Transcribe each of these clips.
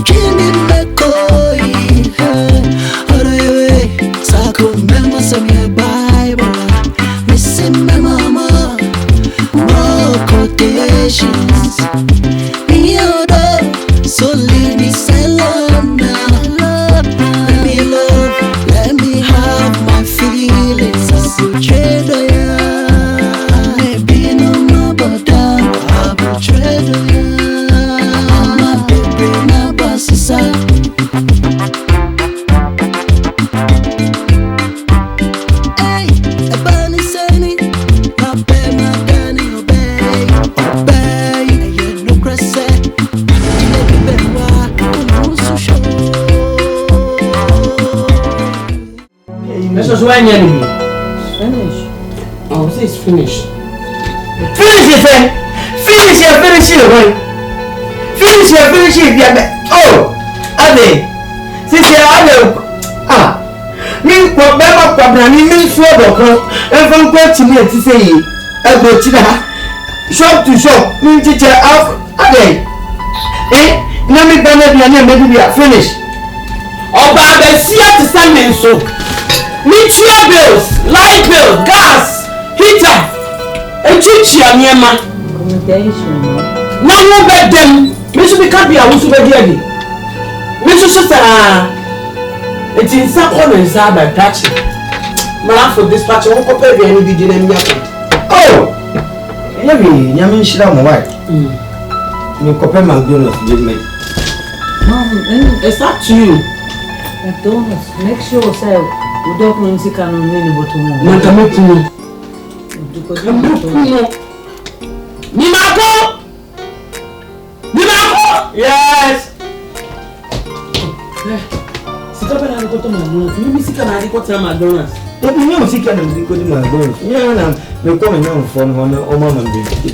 Jimmy McCoy, Hooray, Sako, Mama, some Bible, Missing my mama, more quotations. So leave me alone now. Let me love, let me have my feelings. I will trade ya. Maybe no more, but I will trade ya. My baby, my boss is up. Hey, a bunny sunny, my baby, my Danny, obey, obey. You no crazy. This is when you Finish. Oh, this is finished. Finish it, friend. Finish it, finish it, boy. Finish it, finish it. Yeah. Oh, Ade. Since you are me what Baba problem, me sword or and from question here to say, I go to the shop to shop, me teacher out. Ade. Now me banner maybe we are finished. Oh, Baba, see at the same so. Meter bills, light bill, gas, heater, and chichi and yama. Accommodation, no? Now no bed them. Mr. Bikabi, I want to be ready. Mr. Sister, it's in some corners by touching. My for dispatch, I won't compare any video in Yaman. Oh, heavy, Yamin Shram, why? You compare my goodness, did me. It's up to you. McDonald's, make sure, sir. We don't know if you can win but yes. Sit up and go to McDonald's. Maybe see can I go to McDonald's. Don't you know see can I go to McDonald's? Yeah, we're coming down from Mama and baby.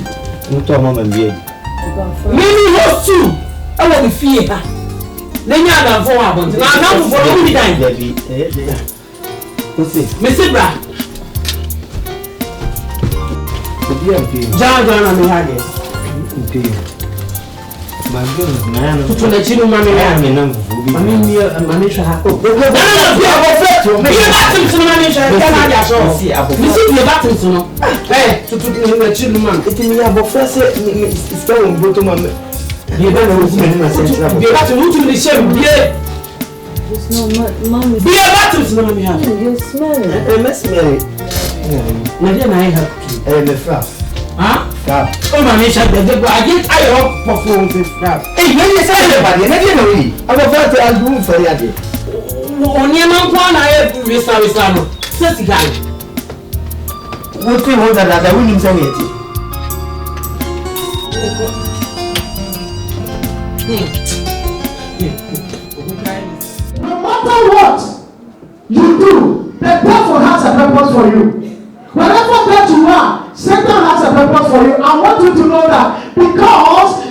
Not to Mama and baby. Maybe host too. I want to fear her. Then you are for one. Now for only time. Mr. Bra. John, I'm here. My goodness, man. To let you know, Mammy, I mean, Mammy, shall have to go. Hey, to the children, man. It's in your first, it's going to go to you have to move to the same beer. There's no mommy. Be about to smell me. You smell it. I must smell it. Nadia, I have to. The frap. Huh? Frap. Oh, my mission. I get I hope perform the frap. Hey, when you say everybody, Nadia, no, I'm about to ask room for you. On your man, I have to restart with Sano. Says the guy. What do you want that I wouldn't say it? No matter what you do, the devil has a purpose for you. Wherever that you are, Satan has a purpose for you. I want you to know that because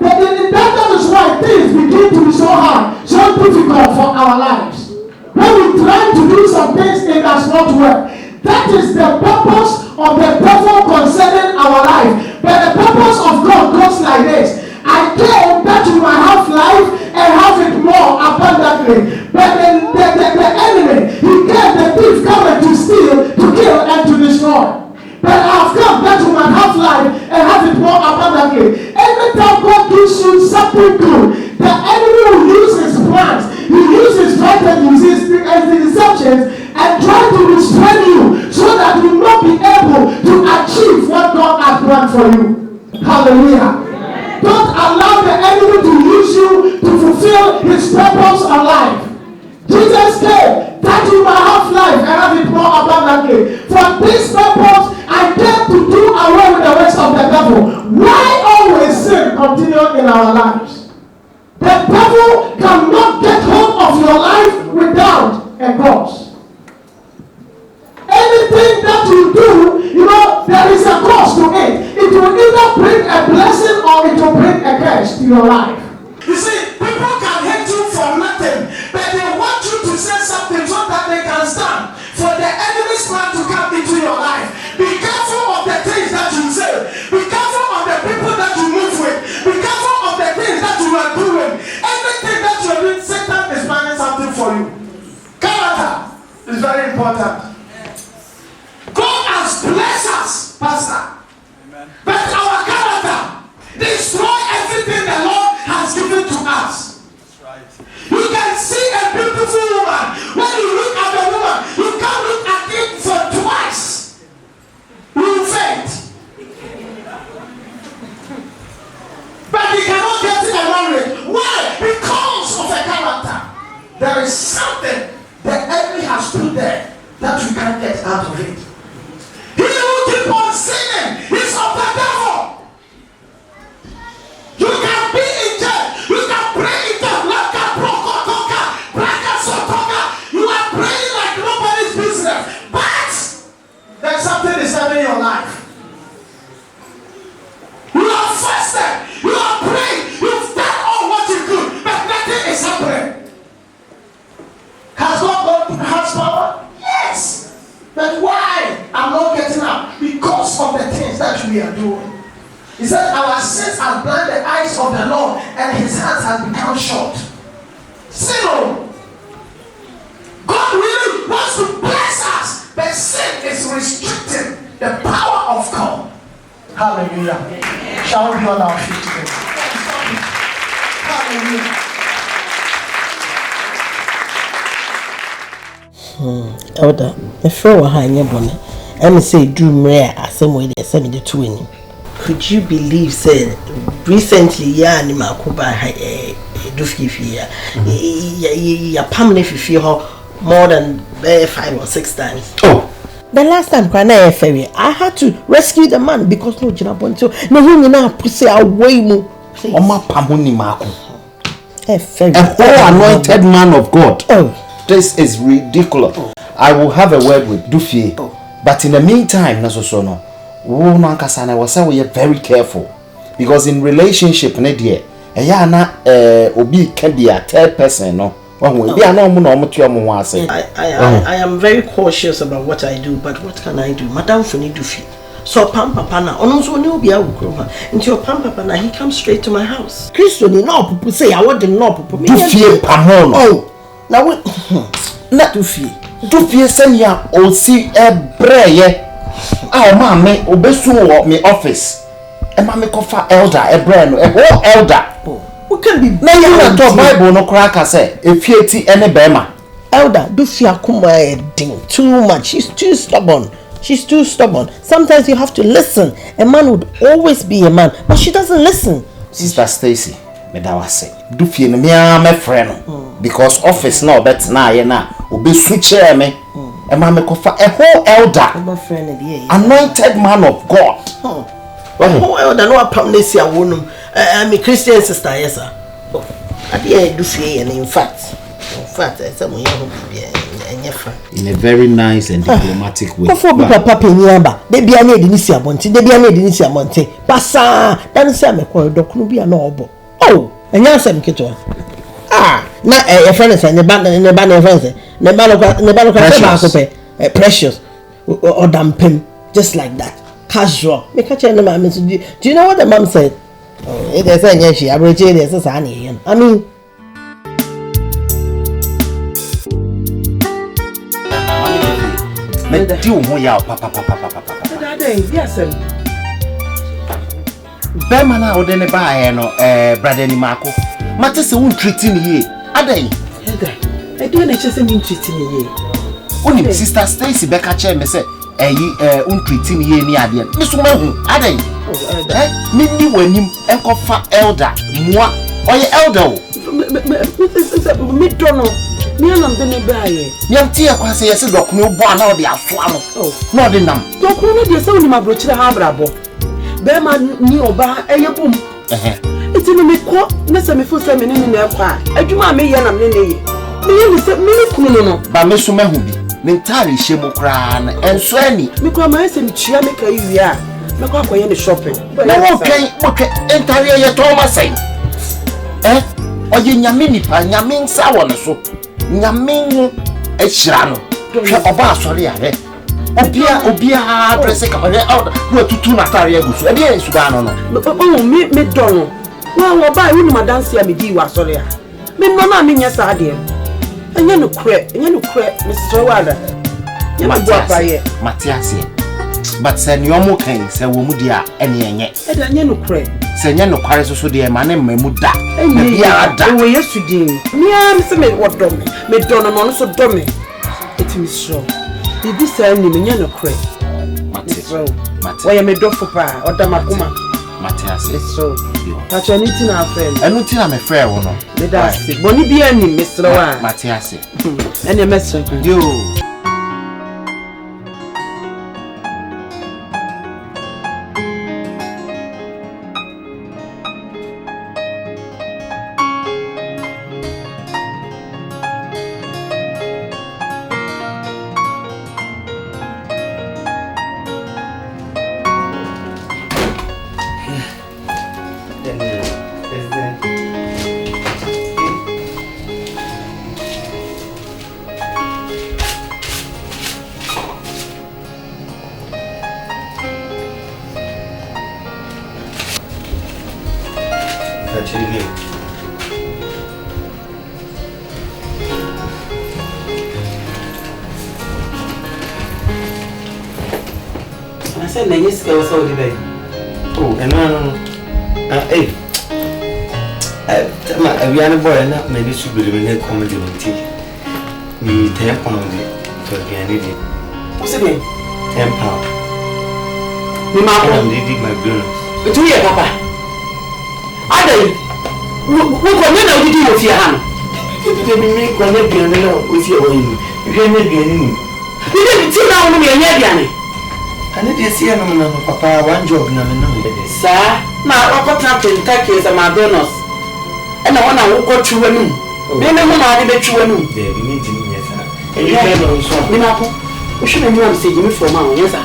that is why things begin to be so hard, so difficult for our lives. When we try to do some things, it does not work. That is the purpose of the devil concerning our life. But the purpose of God goes like this. I came that you might have life and have it more abundantly. But the enemy, he came, the thief coming to steal, to kill, and to destroy. But I have come that you might have life and have it more abundantly. Every time God gives you something good, the enemy will use his plans, he uses strategies, his deceptions, and try to restrain you so that you will not be able to achieve what God has planned for you. Hallelujah. Don't allow the enemy to use you to fulfill his purpose on life. Jesus came that you might have life and have it more abundantly. For this purpose, I came to do away with the works of the devil. Why always sin continue in our lives? The devil cannot get hold of your life without a cause. Anything that you do, there is a cost to it. It will either bring a blessing or it will bring a curse to your life. You see, people can hate you for nothing, but they want you to say something so that they can stand for the enemy's plan to come into your life. Be careful of the things that you say. Be careful of the people that you move with. Be careful of the things that you are doing. Everything out of it. He who keep on sinning is of the devil. You can be in jail. You can pray in jail. You are praying like nobody's business. But there's something disturbing your life. You are fasted. You are praying. You've done all what you could, but nothing is happening. Has God has power? Yes. But why I'm not getting up? Because of the things that we are doing. He said, our sins have blinded the eyes of the Lord, and his hands have become short. Sin. God really wants to bless us, but sin is restricting the power of God. Hallelujah. Shall we be on our feet today? Hallelujah. Elder, if you were hanging bonnet, I'm say dream rare as some way they send me the twin. Could you believe, said recently, Yanima Kuba Dufki, your permanent feel more than 5 or 6 times. Oh, the last time Ferry, I had to rescue the man because no Jinaponto, no woman now pussy away mo. Oma Pamuni Marco. A anointed man of God. Oh, this is ridiculous. Oh. I will have a word with Dufie. Oh. But in the meantime, Nasosono, Kasana was say we are very careful. Because in relationship, Nadia, Obi can be a third person, no. I am very cautious about what I do, but what can I do? Madame Funi Dufi. So Pampa Pana, also no be out into your Pampa Pana, he comes straight to my house. Christian, no, people say I want the no people. Dufi Pamon. Oh, now what? Not Dufi. Dufi send ya or see a braye. Oh, mamma, obesu me office. A mamma cofa elder, a brand, a whole elder. What can be now you not talk Bible no cracker say if you any bema. Elder, Dufia Kuma ding too much. She's too stubborn. She's too stubborn. Sometimes you have to listen. A man would always be a man, but she doesn't listen. Sister Stacy, me da wase. Dufia no me my friend because office no bet na ye na obi switch me. A man me kofa a whole elder. Anointed man of God. A whole elder no apamnesia wonum. I'm a Christian sister, yes, sir. I do see, and in fact, some in a very nice and diplomatic way. Before Papa Penyamba, they be a need Inisia Monte, they be a need Inisia Monte. Passa, then Sam Doctor be a noble. Oh, and young Sam Kito. Ah, not a friend and the band and the band of friends, the precious or damp him, just like that. Casual. Make a change the mom. Do you know what the mom said? Oh, it is a yes, I will tell you, this is Annie. I mean, yes, sir. Bemana or then buy no brother ni Marco. Matter so treating ye. Aday. I don't just mean treating ye. Only Sister Stacy Becca chair me say treating ye ni adie. Miss Woman, Aday. Mini when him encofa elder. Moi, or your elder. Me don't know. Me and I'm the neighbor. Young Tia can say, yes, Doc, no one or the aflamo. Oh, no, the num. Doc, no, the son of my brother Hambrabo. Bearman knew about a boom. It's in me quote, Mr. Mifusa in their car. I do my me and I'm in the no, but Miss Mahubi, entirely shemokran and swanny. Because and Chiamaka, you are. No go for any shopping. No okay, entirely your Thomas say. Or you Yamini pa Yamin Sawan so. Yamin a shrano. Oba sorry, Obia, press a camera out. Who to Natalia Gus, and yes, Sudano. Oh, me Donald. Well, buy with Madame Siamidi was sorry. Me no mean yes, I did. And you know, Mr. Wilder. You might go by Matthias. But send your more kind, say Womudia, and yet. And you know, cray. Send you no quarrels so dear, my name Memuda. And we are done yesterday. Me, I'm some what dummy. Me don't know so dummy. It is so. Did this send me, you know, cray. Matthias, why am I do for pa or Damakuma? Matthias, it's so. That's anything our friend. I don't think I'm a fair one. That's it. Bonnie be any Mr. Matthias. And a message. You. said na yes ka so di bay. Oh, no. Tama abiana boy na me ni subiri me ne comedy monti. Ni 10 pound for abiana di. What's it mean? 10 pound. Ni ma ko di McDonald's. Itu ye papa. Adai. Wo ko me na odi wo fi ha no. Ti mi ko na abiana na o fi o yin. Ihe na abiana ni. Ni ti na wo me ye abiana. Ani de sia no na papa one job na me na me de. Sa na akota Kentucky as a McDonald's. And I want to go to a room. Maybe I'm not even to a room. There, we need to yes, sir. And you have no song. We shouldn't want to say Jimmy for mount, yes, sir.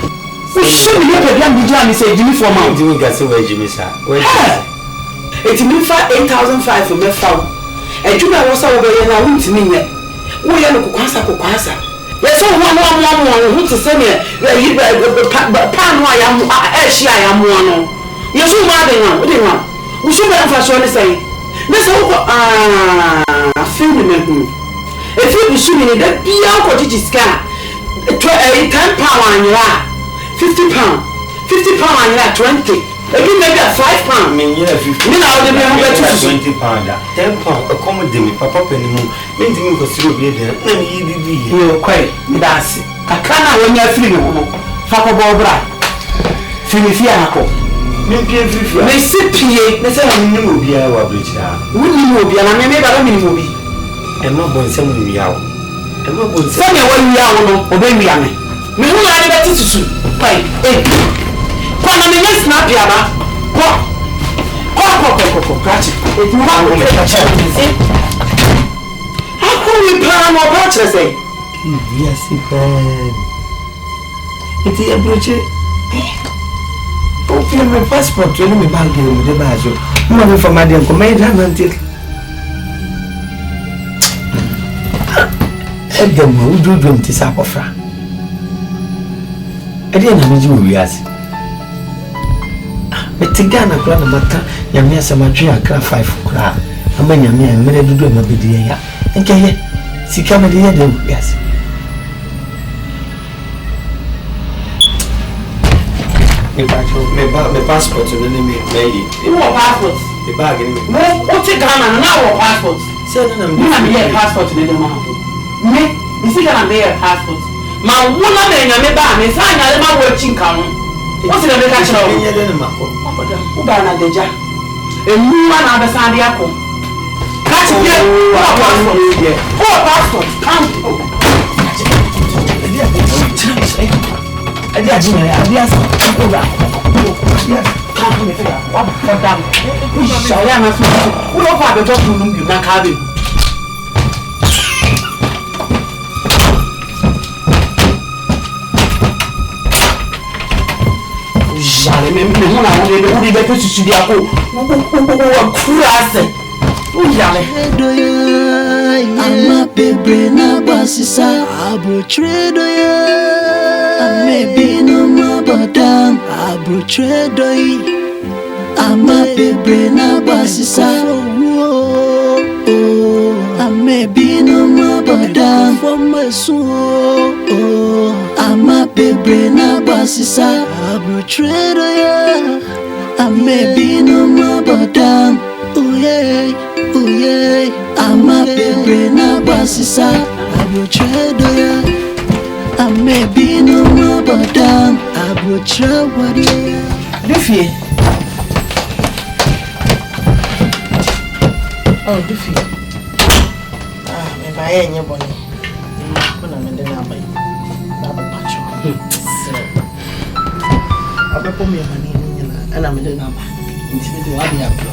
We shouldn't have a young Jimmy say Jimmy for mount. You got away, Jimmy, sir. It's me for 8,005 for my phone. And you know what's over here now, who's me yet? We are no Kukwasa. There's one who to send me a pan why I'm one. You're so mad now. What do you want? We should have a show to say. This whole film if you be shooting that be out to scar 10 pound on you 50 pound 50 pound on you 20 maybe a 5 pound me 20 pound 10 pound accommodate me papa penny mo me ndimi ko siro bi dey na me yi bibi yo kwai me da ase akana wo nya free no fa ko bo bra fini fi akọ me si pie me se won ni mo bia wa bridge won ni mo bia na me ba mi ni mo bi e ma bon se mo wi awo e ma bon se me wa wi awo no obe wi ame me hu na ni beti susu pai ko na me yes na bia ba ko kachi e ti ma ko me kachi ako wi plan mo ba chere say yes ipen iti e bridge o fi my passport you me bag you the bag so mo me for my dem ko me da nan take e dem mo ududu mti sa kofra e dey na me ji wi ase me tiga na kula na maka ya me asama twa akra 5 kura amanya me me dudu ma bedi ya nke ye sika me dey ya dem wi ase my passport no me you want passport the bag ni me o take Ghana na our passport say na me na passport ni dem ha me see Ghana dey passport ma wona na nya me ba me sa nya le ma wo chinka no o se na me ka chira o nye de ma ko o ba na deja emu na be sa de akọ ka ti ye o passport come I did yes. Come here. What for them? We shall have we don't have a job to you na cabin. Jale me na wo de be to sudi ako. Wo kurase. O jale. I'm a baby na basisa abutredo ya. Maybe no more but damn abutredo yi. I'm a baby na basisa. I may be no more but damn for my soul. I'm a baby na basisa abutredo ya. I may be no more but damn. Oh yeah. I'm a baby na basisa abutredo ya. I may be no more but damn abutredo ya. Duffy. Oh, Duffy. Me buy any money. Kuna me dey na buy. Baba pacho. Abepo me money ni na ana me dey na buy. Nti me dey wa dey abro.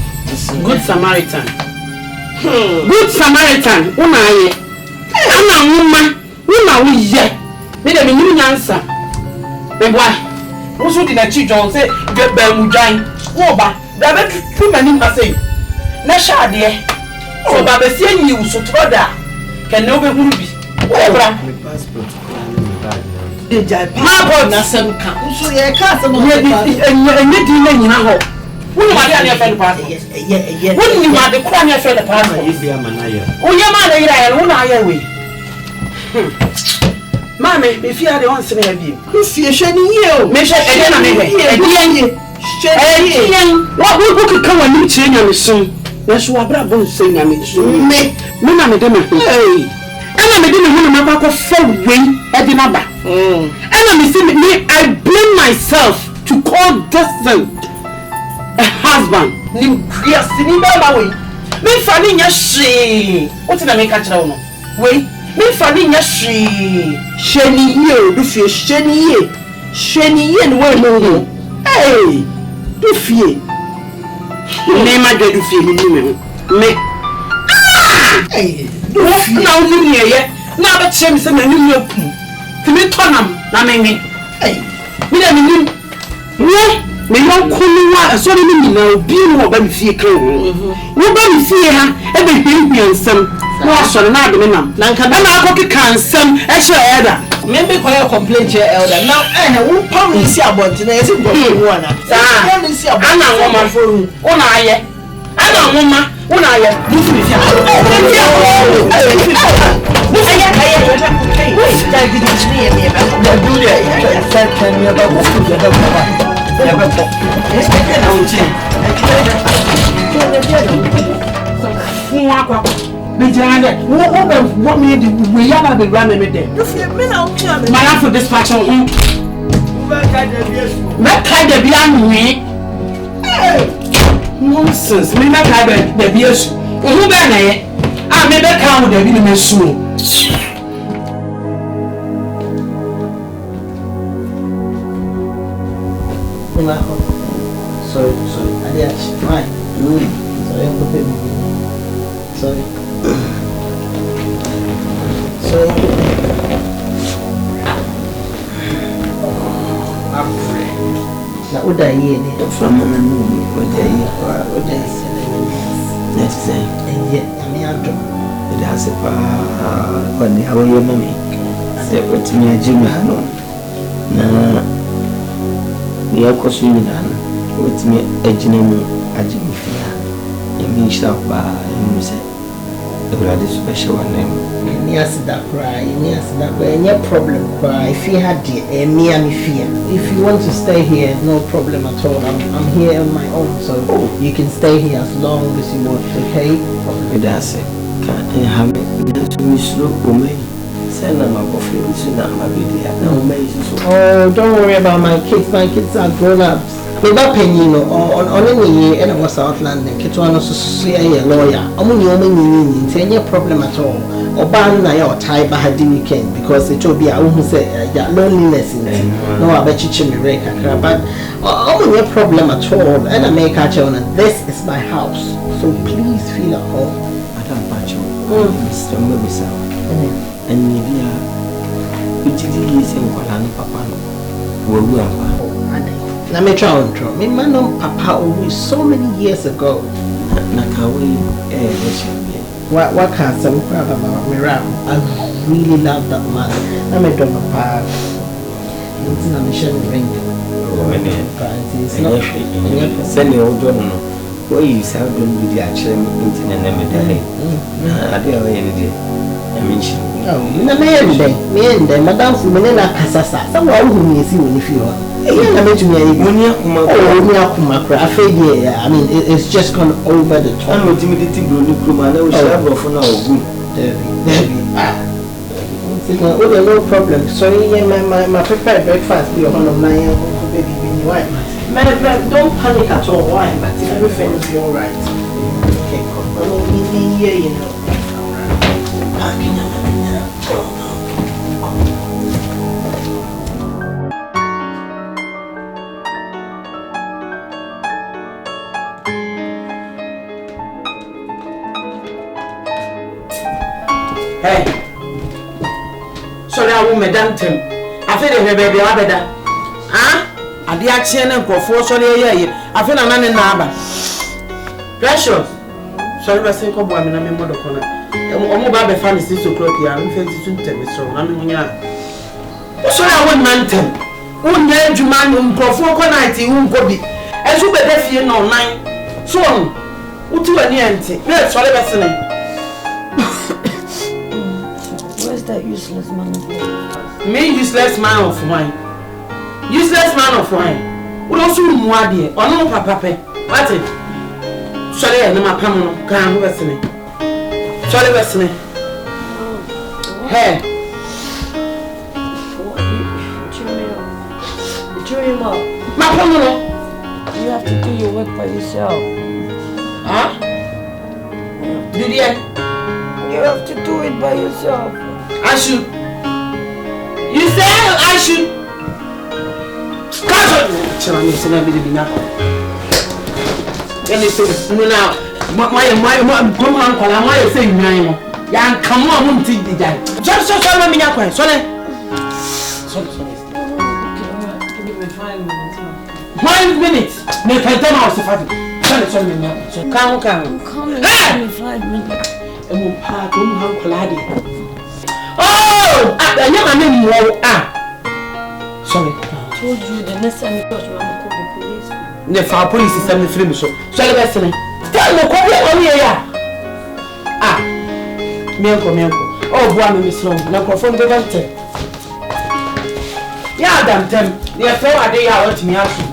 Good Samaritan. Good Samaritan. Una ye. Ana nwuma. Una wuye. Me dey me nyim nyansa. Me boy. Wo so di na chi John say get ba mu dwan. Wo ba. Da be tu mani ma say. Na sha de. So ba be sie nyi wo so troda. Ken no be huru bi. Wo bra. My passport me bag now. Dey jai Passport na sem ka. So ye ka sem Ye di na nyina ho. Wo ma de anya fe no passport. Yeah. Wo ni ma de kwa anya fe no passport. If you am na here. O ye ma de ira ya wo na ya we. Mama, if you are the one saying heavy. If you share you, me share again what could come and meet you and soon? That's what Bravo saying. I mean, me, Mona, me, hey. And I didn't want to make a full wing at the number. And I blame myself to call this thing a husband. Yes, me fanning your she. What's in the make a child? Wait, me fanning your she. Sheni you, do fear, Sheni and well, hey, do fear. Name I do fear me. Hey. Now you here, now that James and you to me tonam, na me. Hey, me na me. Me no kunu so me na obi no ba me fie kan wo ba me fie ha e be hwiansam na so na ade me nam na nka na akọ kansam e hye elder me be koy complain che elder now wo pam isi abonte na yesi go hu ana pam isi abonte ana wo ma foru wo na aye ana wo ma wo na aye du fi fie what me we have been running with them. My for this fashion. Nonsense. Me not have the beers. Who ban I made that count with the minimum soon. Sorry. Fine. Sorry. Now, what are you from a movie? What are you? Let's say, and yet, I mean, it has a on the how you mommy. Say, what's me a Jimmy Hano? Nah, we are consuming what's me a Jimmy Fia. You mean, shall buy music. The special name. Yes, that cry. Yes, that cry. Any problem cry. If you had the near me fear. If you want to stay here, no problem at all. I'm here on my own, so you can stay here as long as you want. Okay? That's it. Can't have it. That's me slow for me. Send them up of you. So now my baby. Oh, don't worry about my kids. My kids are grown ups. Without paying, you know, on any year, and I was outlanding. Kitwana so see a lawyer. I'm only any problem at all. Or ban or tie by the weekend because it will be a woman say loneliness in it. No, I bet you chimney breaker, but only a problem at all. And I make a child, and this is my house. So please feel at home. Madam Pacho, Mr. Mobisa, and maybe we did using Colano Papa. Let me try on draw. My man Papa always so many years ago. Nakawi, what can some crap about me? I really love that man. Let me draw Papa. It's not a shame ring. It's not send the old one. Why you have done with the actual internet and day? I do any day. I mentioned. Oh, me and them, Madame Fumanella Casasa. Someone who may see when if you are. I mean, it's just gone over the top. I'm intimidating no problem. Sorry, my prepared breakfast. You're one of my baby. Why? Don't panic at all. Why? But everything will be alright. Okay, come on. Here, you know. Hey, sorry, I won't madam Tim. I feel the baby abeda. Ah, I did chain and for sorry. I feel a man in Naba. Precious. Sorry, I say, come on, I'm a mother corner. I'm about the family 6 o'clock here. I'm fancy to tell me so. I'm in here. Sorry, I won't man Tim. Won't let you man for 4 nights. You won't go be. As you better feel no 9. So, what do I need? Yes, sorry, listening. that useless man of wine. Me useless man of wine. Useless man of wine. We don't see more dear. Or no papa. What it? Sorry, I'm not coming. Can't listen. Sorry, listen. Hey. Dream up. My family. You have to do your work by yourself. Huh? Did you? You have to do it by yourself. I should. You say I should. Catch on. Me say na be the now. Anything no now. My come on call am why say nwan. Ya come on mum ti di jai. Just let me nyakwan. Sorry. 5 minutes. Me can tell my Sorry. Come. Come in 5 minutes. Oh! Sorry. I told you the next time you touch me, I'm going to call the police. The police is 73 so. Sorry, listen. Tell me, come here. Mianko. Oh, boy, I'm Miss Long. Now, confirm the vente. Yeah, damn them. They are fair, they are what me ask you.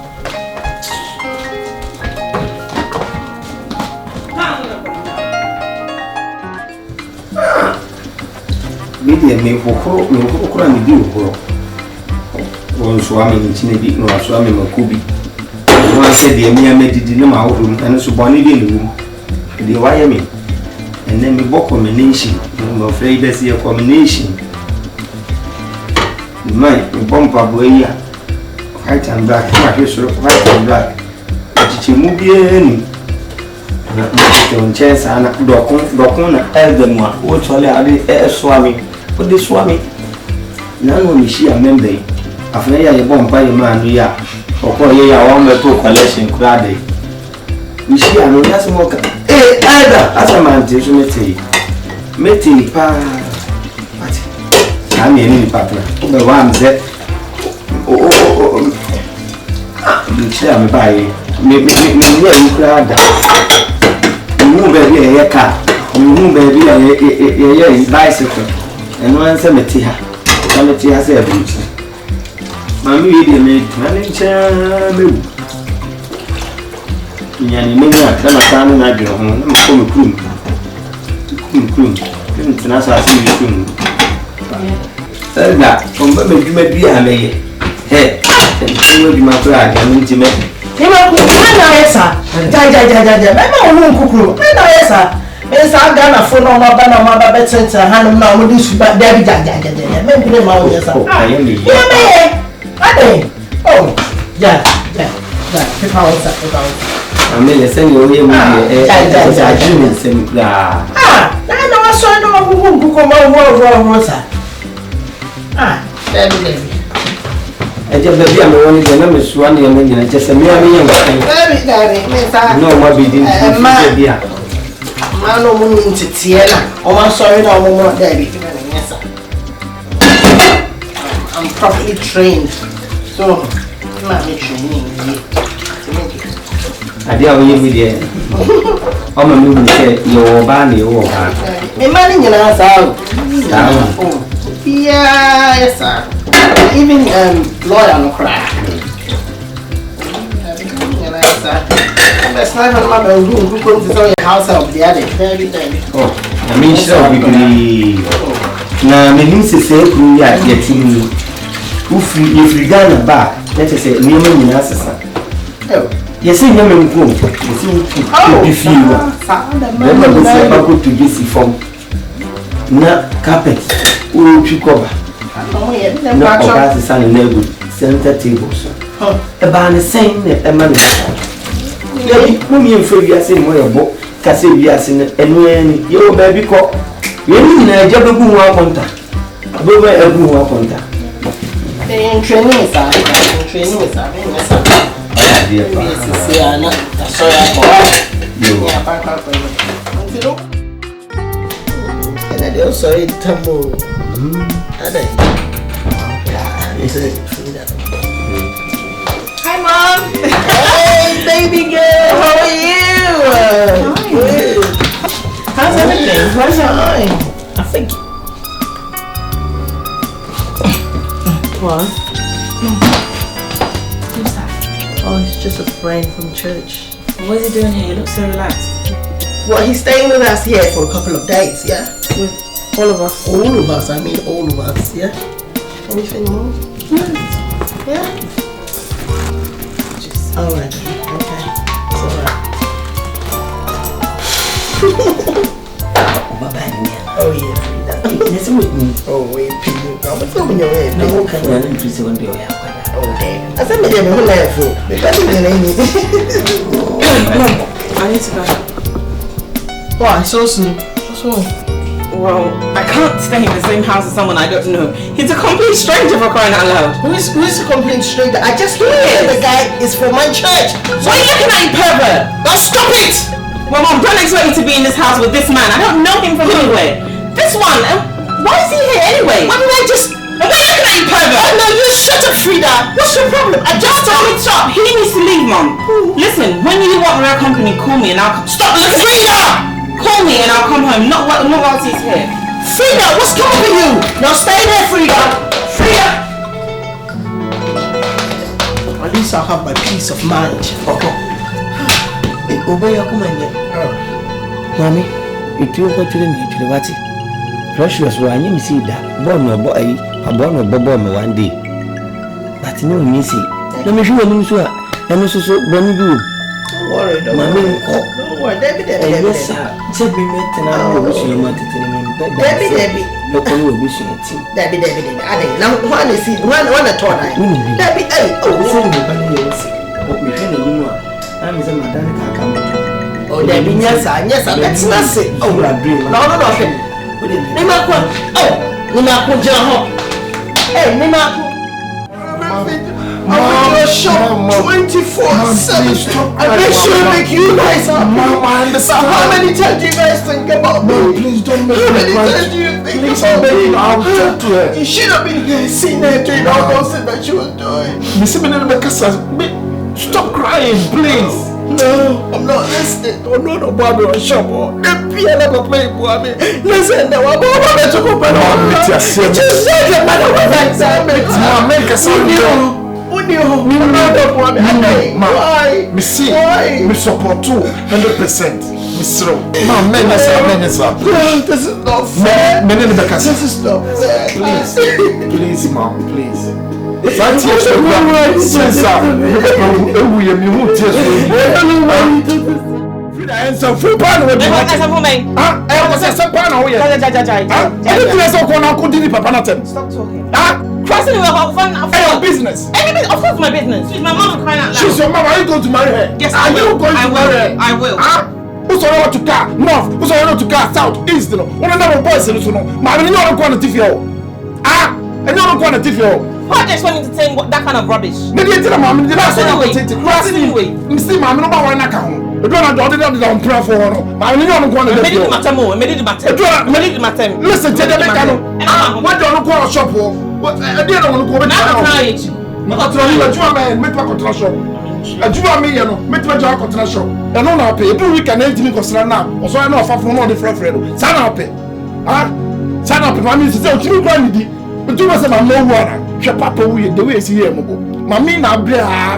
Me okura me di okuro won so ame nchine bi no so ame makubi no ase de me amedidi ne ma wohum ene so bone bi ne wum de waye me ene me bo combination no free be see combination mai me bomba boya white and black ma ke so white and black chichi mu bi eni na mo chance ana dokun na elden wa wo chole ade so ame the swami nano mi shi amembe afuna ya ye bomba ye man ya okọ ye ya won meto collection krade mi shi anu ya se mo ka ada asa man te so meti pa pati ami ni partner be wan ze mi shi am ba ye mi ye ni krada mu be bi ye ka mu be bi ye bicycle and one cemetery say a beach. Mammy, you made running chair. Yani menya kama tano na gyo hon na ko kum nasa si kum sada omba me djuma bia me he ko djuma ko aga mi ntime e ma ko na yesa ja me ma wo nkukuru me na yesa me sa ga na fo no ma ba betenta hanum na mo di suba da bi ja me mpire ma wo yesa ayemi ya me ade oh ja pepa wo sa amele send you here I dream same kra na wa so no wo ko ma wo sa baby eje baby am woni de na me so an ye me nyina je se me am ye baby me sa no ma be din baby a ma no mo ntitie na o ma so na o mo baby yes I'm properly trained so ma me training ade a we be there o ma me say yo ba ni wo ba me ma ni nyina sa yes sir even lawyer no cry that's not my room who comes to your house help the other very oh I mean sure be na me nim se ku ya getting if Ghana back let us say me nyina sesa yes in your room yes you feel never go say back to this form na carpet o twi cover na oga se san na good center table so e ba ne sen e ma ne ye mo mi en fo biase mo ye bo kase biase ne enu eni ye ba bi ko ye ni na je be gu ho akonta be be e gu ho akonta training sa dia pa si ana so ya ko ya pa ntino ena de so e tambo ada is it hi mom hey baby girl how are you good how's everything what's your eye I think What? Who's that? Oh, it's just a friend from church. What is he doing here? He looks so relaxed. Well, he's staying with us here for a couple of days, yeah? With all of us. All of us, I mean all of us, yeah? Anything more? Yeah? Just Alright, okay. It's alright. Oh yeah, listen with me. oh wait, people. What's up in your head? No, babe? can you increase it one day? Oh damn. I said me there, my whole life, oh. Because I'm in any. I need to go. Why, so soon? So soon? Well, I can't stay in the same house as someone I don't know. He's a complete stranger for crying out loud. Who is a complete stranger? I just told you the guy is from my church. Why are you looking at you, pervert? Now stop it! Well, Mom, don't expect me to be in this house with this man. I don't know him from anywhere. This one, why is he here anyway? Why did I just... Why are you looking at you, pervert? Oh no, you shut up, Frida! What's your problem? I just Stop it, stop. He needs to leave, Mom. Listen, when you want real company, call me and I'll come. Stop, listen. Frida! Call me and I'll come home. Not whilst he's here. Frida, what's wrong with you? Now stay there, Frida! Frida! At least I'll have my peace of mind. Obey your command. Mommy, it will go to the nature. What's it? Precious one, you see that. Born no boy, a born no bobo one day. But no, Missy. Let me show you, sir. And also, when you do. Don't worry, don't Mommy, worry. Don't worry, Debbie. yes, sir. Just be met and I will wish you a month to tell me. Debbie. Look, I will wish you a tea. Debbie. I think now one is one a tour. Debbie, hey, Send me by the sea. But me friend, you know, I'm a madam. oh, Debbie, yes, that's nothing. Oh, you are dreaming. no. Nimaku Jaho. Hey, Nimaku. I'm in your shop 24/7. I make sure I make you guys happy. Mama, understand. How many times do you guys think about me? Please don't make How me many cry. times do you think Please about don't make me? me. I'll talk to her. You should have been here, seen her doing all those things that you were doing. Stop crying, please. No, I'm not listening. Oh no, Bobby or shop. The piano play Bobby. Listen, now I'm over to go back. Just said the matter with that. Make a sound. Why? Me see, Why? me support 200%. Me slow. Man, Menesa. This is not fair. This is not fair. Please, mom, please. That tears for me. Since you tears for me. So free pan with Stop talking. Crossing the fun. business. Of course, my business. She's my mom crying out loud. She's your mom. Are you going to marry her? Yes, Are you going to marry her? I will. Who's on to car north? Who's on to car south, east? No, one of them boys in the no. My you don't want to TV. And you don't want to TV. Why just wanting to say that kind of rubbish? Maybe it's the mom. Did I say anyway? See, mom, no one account. You don't know that I'm praying for her. My you don't want to Made it matter more. Made it matter. Listen, tell them what don't go to shop for. What I didn't want to go to. But you man, make a control shop. A Juma me, you know, make my job control shop. And no, now pay. Every week and 18 because now. Also, I know from all the friend. Sign up, sign up. My minister said, "You can't do." But you must have no one. She papa the way see here, Mammy now I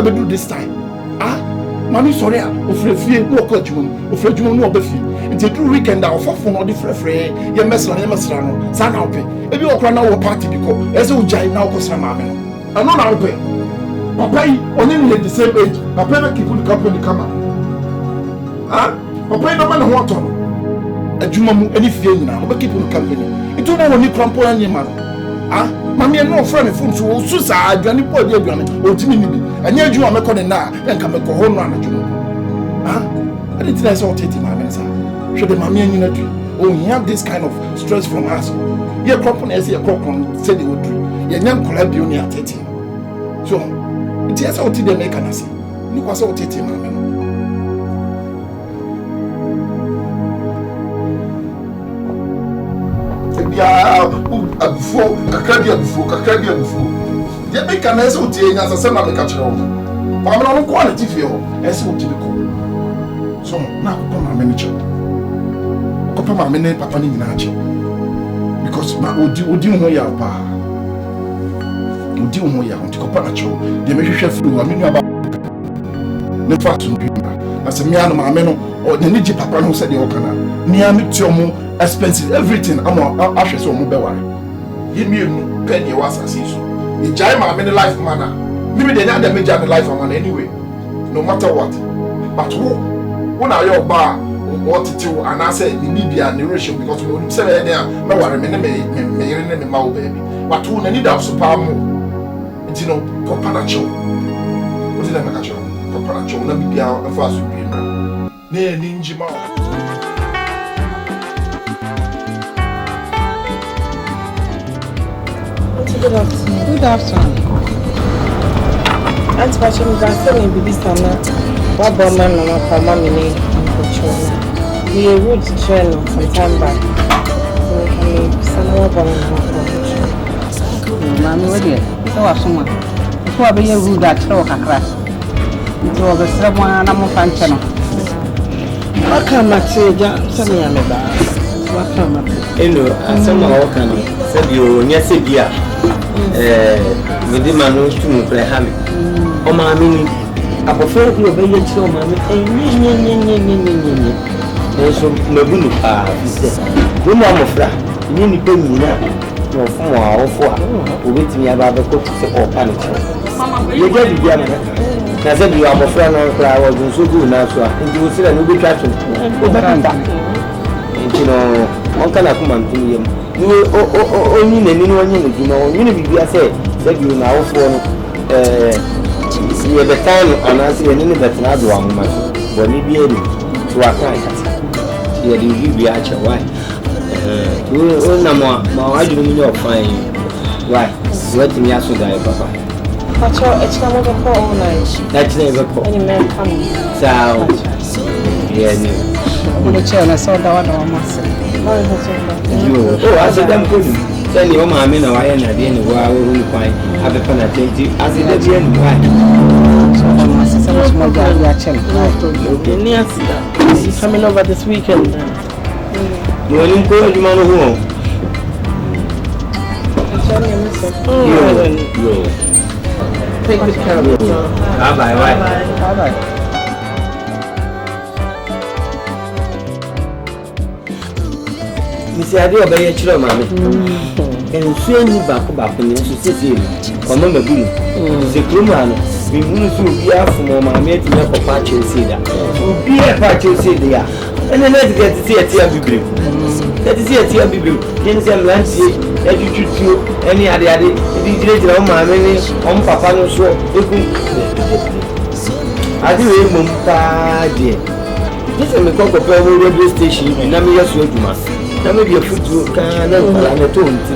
do this time. Mammy sorry, fear no coach you, no befi. It's a true weekend out for all the friend. You mess on him, sign up. If you are now a party because as you giant now because I'm I know now pay. Papa only at the same age. Papa keep the company come on. Papa no man want on. A Jumamu any fear now, but keep the company. It don't know when you crumple on your man. Mammy and no friend from so suicide, Johnny Boy, or Jimmy, and yet you are making now, then come and go home run at you. I didn't think I saw Titi, my man, sir. Should the mammy and you oh, you have this kind of stress from us. Your company as your crop said they would do. Your young collaboration near Titi. So, it is out to the make an answer. You was out Titi, my man. Before, they make an answer as a son of the catcher. I'm not quality feel as what you call. So now, my manager. My minute, Papa Ninachi. Because my would you know your pa? odi wo ho ya odi kopa na cho de me hwehwe firi wa me nua ba ne fa to ndwimba na se me anu ma me no ne ni ji papa no se de o kana ni am ti omo expensive everything am ahwe se omo be ware ye mi enu penny wa asase so e jai ma me life mana me de na me jai me life mana anyway no matter what but who na your ba what to and I said the media narration because we say there me ware me yere ne me ma wo baby but who na need that super mo you know kopa na cho what is that make a cho kopa na cho na bibia afa so bi na ni njima Good afternoon. Auntie Bachim, you can tell me baby Sana. What about my mama, Pama, Mini, Uncle Chona? We are rude to train some time back. So we can make some more about my Mammy, what is it? So, someone. It's what be a rude that throw a crash. It was a someone and I'm a fan channel. What can I say? Tell me about what can I say? Hello, I said, what can I say? You, yes, dear. Me di manu tu mu pre ha me o ma mi ni abofo ku obe ye chi o ma mi nye so mabunu pa se wo mo amofra ni ni pe nyina no fun wa ofo a obetimi aba be ko se o pa ni chi ye ga bibia na se bi amofra na kra wa gun so gu na so a ndi wo sira no be twa so o ba ta nti no on kana kuma ntumi yem ni onyi na ni no onyi no dina onyi no bibia se bi na ofo no ye betan anase ye ni betna do amuma so boni bi eri to aka aka ye di bibia acha why o na mo ajuru mi no fine why what me aso dai papa Pacho, it's not a call all night. that's never call Any man come. so yeah ni I'm going to tell us all the one of us. Oh, I said, I'm good. Tell your mamma, I know I am at the end of our room. Have a penalty. I said, at the end, why? My sister was more than He's coming over this weekend. You want to go to my home? Take good care of yourself. Bye bye. Bye. Miss Adio Bay Chilo, mammy. And soon you back in the society. Or Mamma Boo. The Krumano. We will soon be out from my mate to make a patch and see that. Be a patch and see there. And then let's get to see a tear be that is a tear be blue. Then some landscape, as you should do any other. It is on my many on Papa no so. I do a mumpa, dear. This is a cocoa radio station, and I'm your sweet mass. Maybe your foot can influence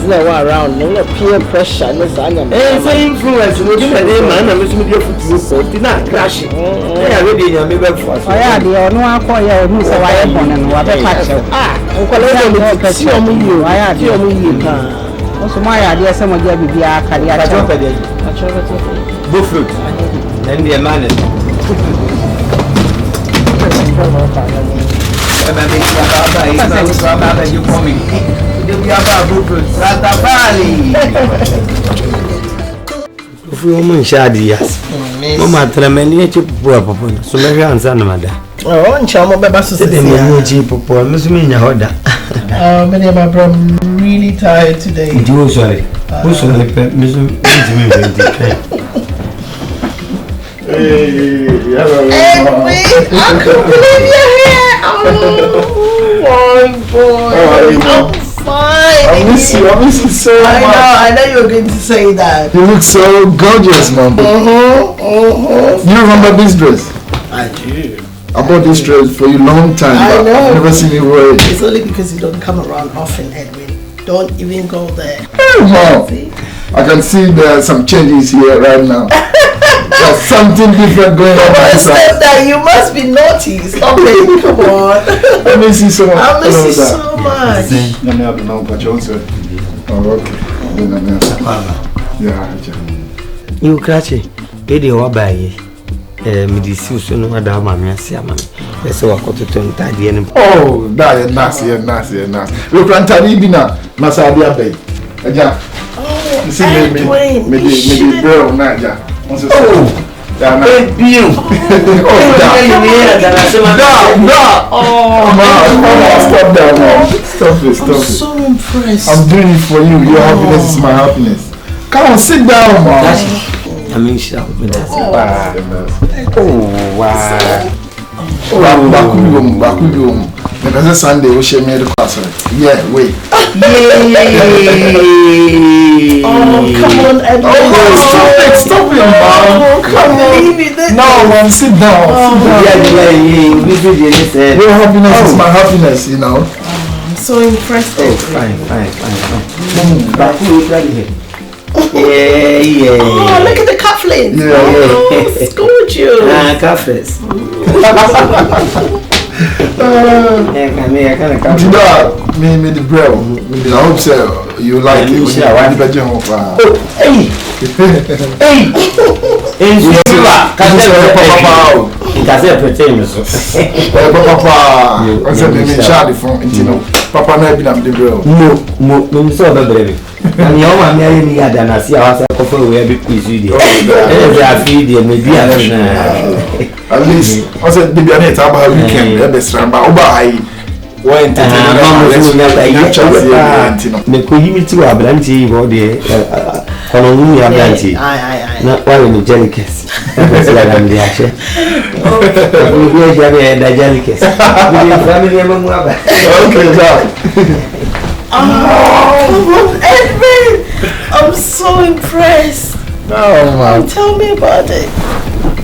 now around no peer pressure no sign influence no man I'm your foot did not crash it. I already maybe for I had no acquire who's a wire and what a patch. I had you. Also, my idea some of them be a career. Go fruit and the man. You call me. If you want shady, yes. Mama, tremendous cheap poor papa. So maybe I'm son, mother. Oh, and Chama Babas is a cheap poor Miss Mina Hoda. Many of my brothers really tired today. You sorry. Who's on the Miss Hey, I can't believe you're here. Oh, my boy. I'm fine. I miss you so much. I know you were going to say that. You look so gorgeous, Mom. You remember this dress? I do. I bought this dress for you a long time. I know. I've never seen you wear it. It's only because you don't come around often, Edwin. Don't even go there. Hey, Mom. I can see there are some changes here right now. There's something different going on. Step that you must be naughty. Stop it. Come on. I miss you so much. I miss you so much. Oh, okay. Yeah. You catch it. Eddie or by medicine no other mammy. Let's say what to turn tidy and oh, that is nasty. Look, Rantaribina, Masadia Bay. see maybe bro Naja. Baby, you. Stop that, man. Stop it. I'm so impressed. I'm doing it for you. Your happiness is my happiness. Come on, sit down, man. I mean, shut up. Oh, wow. Back because Sunday we share me the class. Yeah, wait. Oh, come on, Edwin. Stop it, man. Come on. No, man, sit down. Your happiness is my happiness, you know. I'm so impressed. Oh, fine. Back here. Yeah. Oh, look at the cufflinks. Yeah. Oh, it's gorgeous. Cufflinks. Me the bro. I hope so. You like it when you bet your home. Hey. Papa na bi na me bro. No, so baby. And your man marry me at and I see how I cover we be quiz you there. Maybe at least I said baby I need to have a weekend. E be sramba oba ai. Why me ko yimi ti wa branti go there. Kono mu ya branti. Na why me jealous. Because I am there. We go there jealous. Family am mu aba. Okay, Oh, Edwin! I'm so impressed. Oh, man. Tell me about it.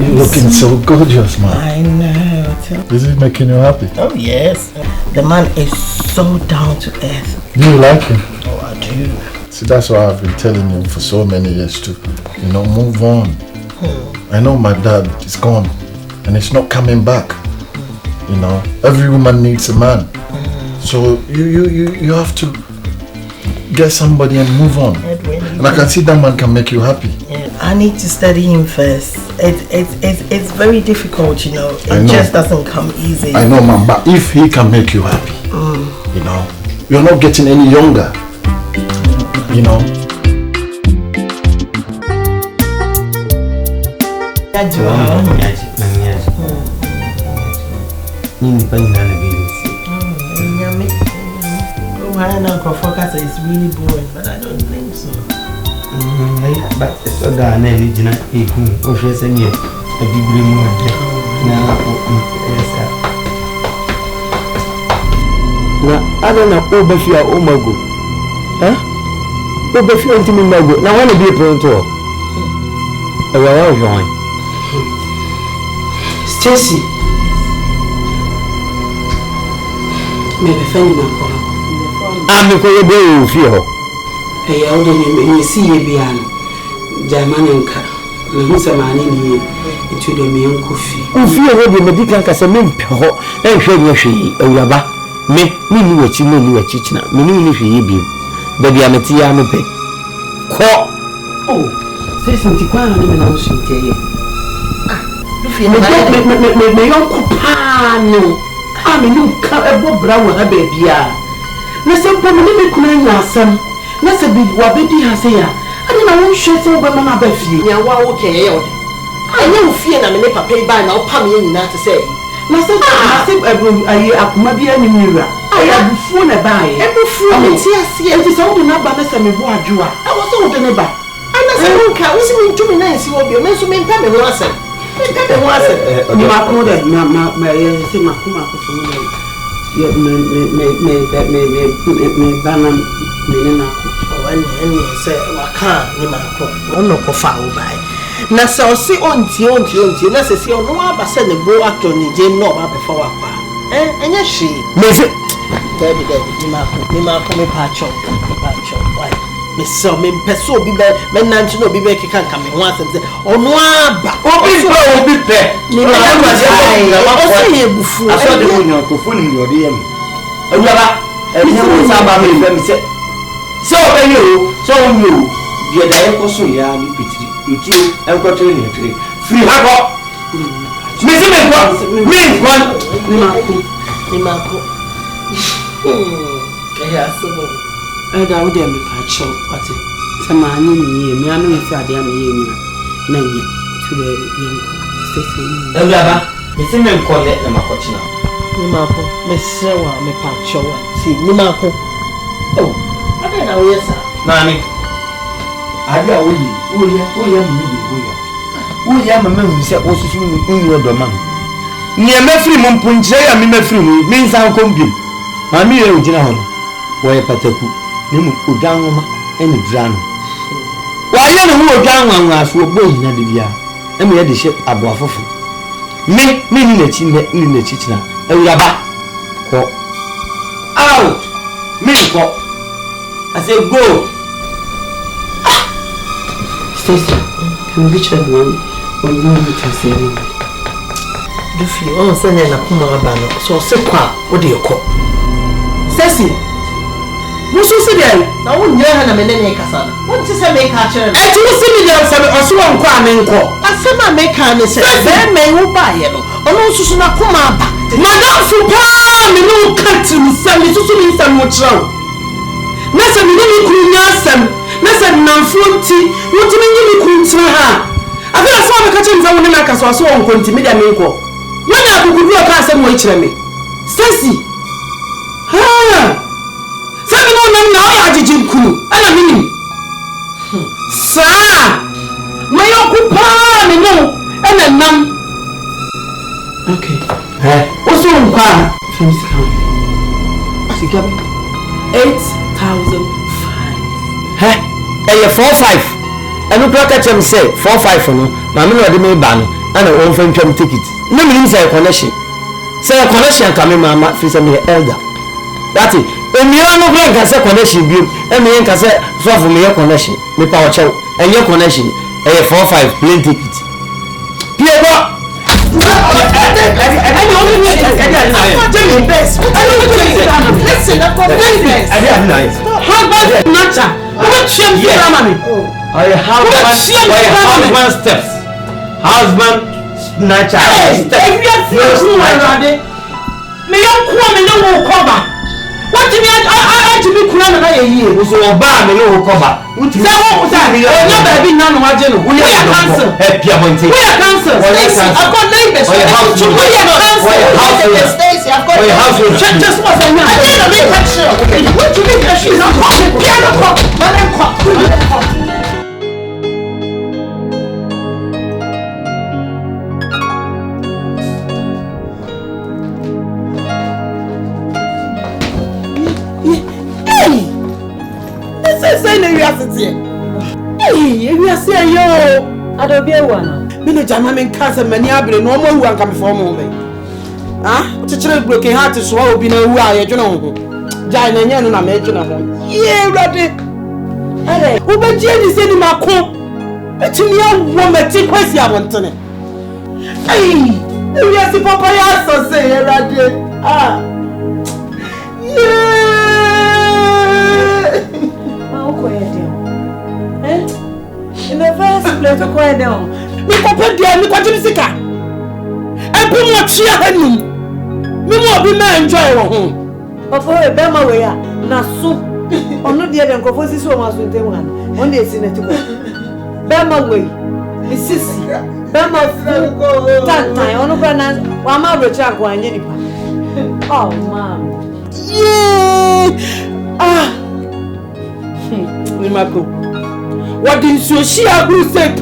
You're looking so gorgeous, man. I know. Is it making you happy? Oh, yes. The man is so down to earth. Do you like him? Oh, I do. See, that's why I've been telling you for so many years to, move on. I know my dad is gone and it's not coming back. Every woman needs a man. So you have to get somebody and move on. Edwin, and I can see that man can make you happy. Yeah, I need to study him first. It's very difficult, It just doesn't come easy. I know, man, but if he can make you happy, you're not getting any younger. Focus is really boring, but I don't think so. But it's so that I need to a degree more. Now, I don't know over fear, Omago. Huh? Over fear, Timago. Now, I want to be a pronto. I will join. Stacy. Maybe finding a call. I'm the way you feel. Hey, I don't see you beyond Germananka. Who's a man in here into the meal coffee. Who feel the medical casamim, and show you she, a yaba. Me, what you know, you are teaching. Me, if you be. Baby, I'm a tea, I'm a pay. Oh, say something quite unknown to you. Me, uncle Pano. I'm a new car, brown, a baby. Nasa mpomo ne mekuna nyasam nasa bi wabedi ha se ya ani na won hwe se oba mama ba fie nya wa wo ke ye ode anya wo fie na me ne papa ba na opam ye nyina te se nasa ayi akuma bi ani miwa ayi abufu na ba ye abufu ne ti ase enti so wo na ba na se me bo adwoa a wo so wo de ne ba ana se wo ka wo se me ntumi na nsi wo bi o me so me npa me ho asem ni ma ko de ma ye se makuma ko so mo me banam me na ko wani say waka ni ma ko ono ko fa wo bai na se o si onti na se si ono aba se ne bo actor ni je no ba be fa wa pa enya hwe me se baby ni ma ko me pa cho why me so me peso bi be me nanti no bi be keka nka me ho asem se ono aba obi pe ni ma ko se ye bufu aso de mo nyan ko foni mi ode yam awuaba e mo sa ba me fam se so be yo so yo die da e ko so ya ni pitiri nti e ko tere ni tere free ha ko me se me ko ni ma ko ya so da wo dem pa cho ate Samani ni me anu nsi ade am ye nyina na nye to the young station. Ewuraba, me se me nkole na makochina. Ni mako, me sewa me pachowa. Si ni mako. Oh, ade na wo yesa. Mami. Ade a wo ya me di wo ya. Wo ya mama hu se osusu nnu odoma. Ni e mafiri mo mpunjire ya me mafiri mo, me nsan kombim. Mami ye ojina ho no. Wo ye pataku. Ni mu odwanwoma ene drano. Wa ye no wo odwanwanwa aso ogbo hina de bia. E me ye de hye aboafofo. Me ni na chi ne ni na chi tina. Ewuraba. Ko. Out. Me ko. I say go. Stacy, can we check one? Or you want me to say no? Dufi, on send na kuma abano. So se kwa, wo de yoko. Stacy. Musu se dey, na wo nyɛ ha na me ne kasa na. Wo ti se me ka kyerɛ no. E ti wo se mi dey se me oso won kwa me nkɔ. Asema me ka ne se, be me wo ba ye no. Ono susu na kuma aba. Madam Fupa, me no cut me se me susu mi se mo kyerɛ. Na se me ni kuru nya asem. Na se namfonti, wo ti me nyi kuru ntra ha. Abi na so me ka kyerɛ nza wo ne na kasa so won konti me dey me nkɔ. Wo na akukudu o ka asem wo kyerɛ me. Stacy. Ha! Sabi no na o ajiji kunu ana minim sa my okupa me no ana nam. Okay. Oso nkwa From Scam. sika 8,005. Eye 45. Enu pro ka chem say 45 no. Mami no de me ba no. Ana won fa ntwam ticket. Na minim say connection. Say connection ka me mama fi say me elder. That is emira no blank say connection bi. Emi nka say so for me connection. Me pa o chew. Enye connection. Eye 45 plane ticket. Piego. Husband steps. Husband snatcher. me yon kwa me no cover. What do I to be crowned na ye? So oba me no cover. Say what say? No baby na no waje no. We are cancer. Happy amonte. We are cancer. I've got neighbors. We are cancer. Stacy, I've got house. Just what I mean. I didn't make that sure. What do you mean that she's not coming? Piano pop. Madam pop. Say no, you are sitting. Hey, you are saying yo. I don't be one. Me jama men cancer many abri no more who am come for me. Ah, to try broken heart to swallow be no who are you know. Jai na nya no na me tuna ho. Yeah, ready. Hey, who be jeni say ni mako. Etumi awo meti kwesi abontene. Hey, you are si papa ya so say ready. Ah. Yeah. In the first place, to quiet down. Me papa dear, me kwaju sika. E bi mo twa hanum. Me mo bi ma enjoy wo ho. Ofo e be ma we ya na so. Ono de dem kofo sisi o ma so ntem han. On de esi na ti ko. Be ma we. Me sisi. Be ma fu. Tantan ono kwa na wa ma bro cha kwa anye nipa. Oh man. Yeah. Ah. Ni mako. What did you see? I will say, the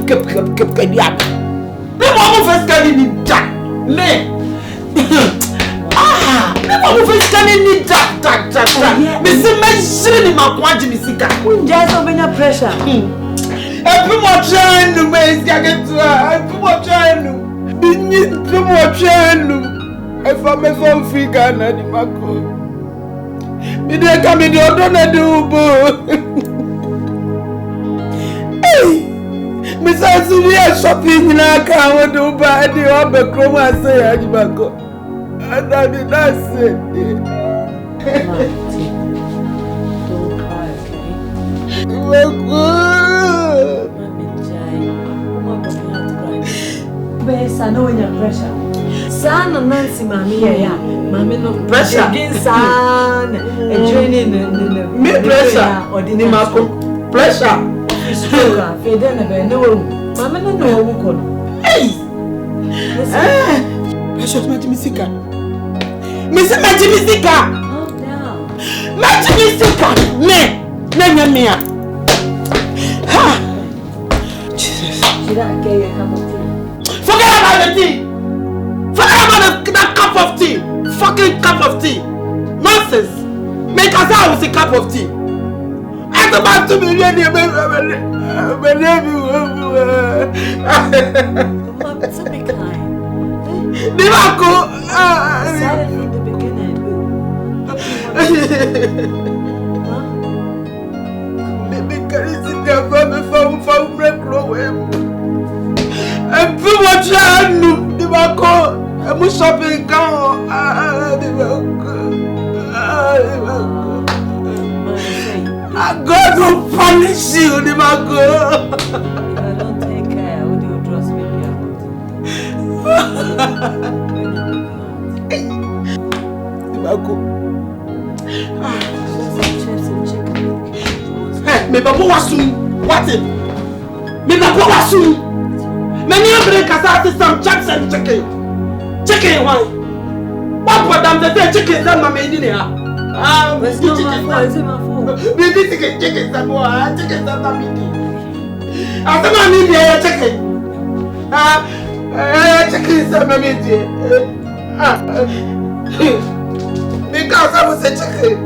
mama first can need that. Me. Ah, the mama first can need that. Missing my shilling in my quantity. Just open your pressure. I put more trying to make it to her. I put more trying to be more trying to. If I'm a phone figure, and I'm a cool. Me dey come in the other do. Me say we shopping na ka we do ba dey o be krom ase AGYA KOO. And I did not say. Don't cry, okay? We're good. Best, I know when you're pressure. Son and Nancy, mommy, yeah, mommy, no pressure. Again, son, and joining the pressure or the Mako pressure. Sugar, Fede never know. Mamma no know. Hey! Precious Majimisika. Mr. Majimisika! Calm down. Majimisika! Mia. Ha! Jesus. Should I get you a cup of tea? Forget about the tea! Forget about that cup of tea! Fucking cup of tea! Nonsense! Make us out with a cup of tea! I'm about to be ready. Mom, it's a big kind. Divako! Started from the beginning. Baby, can you sit there from break row? And do what you do, Divako! I'm shopping gown. God will punish you, Divako! If I don't take care, I will trust me. Divako. Chips and chicken. Hey, me babu wasu. What it? Me babu wasu. Me ni break as some chips and chicken. Chicken why? What for them the chicken that mama eating here? It's not my fault. It's my fault. Baby chicken that boy, chicken that mama eating. After mama eating chicken. Chicken that mama eating. Because I was a chicken.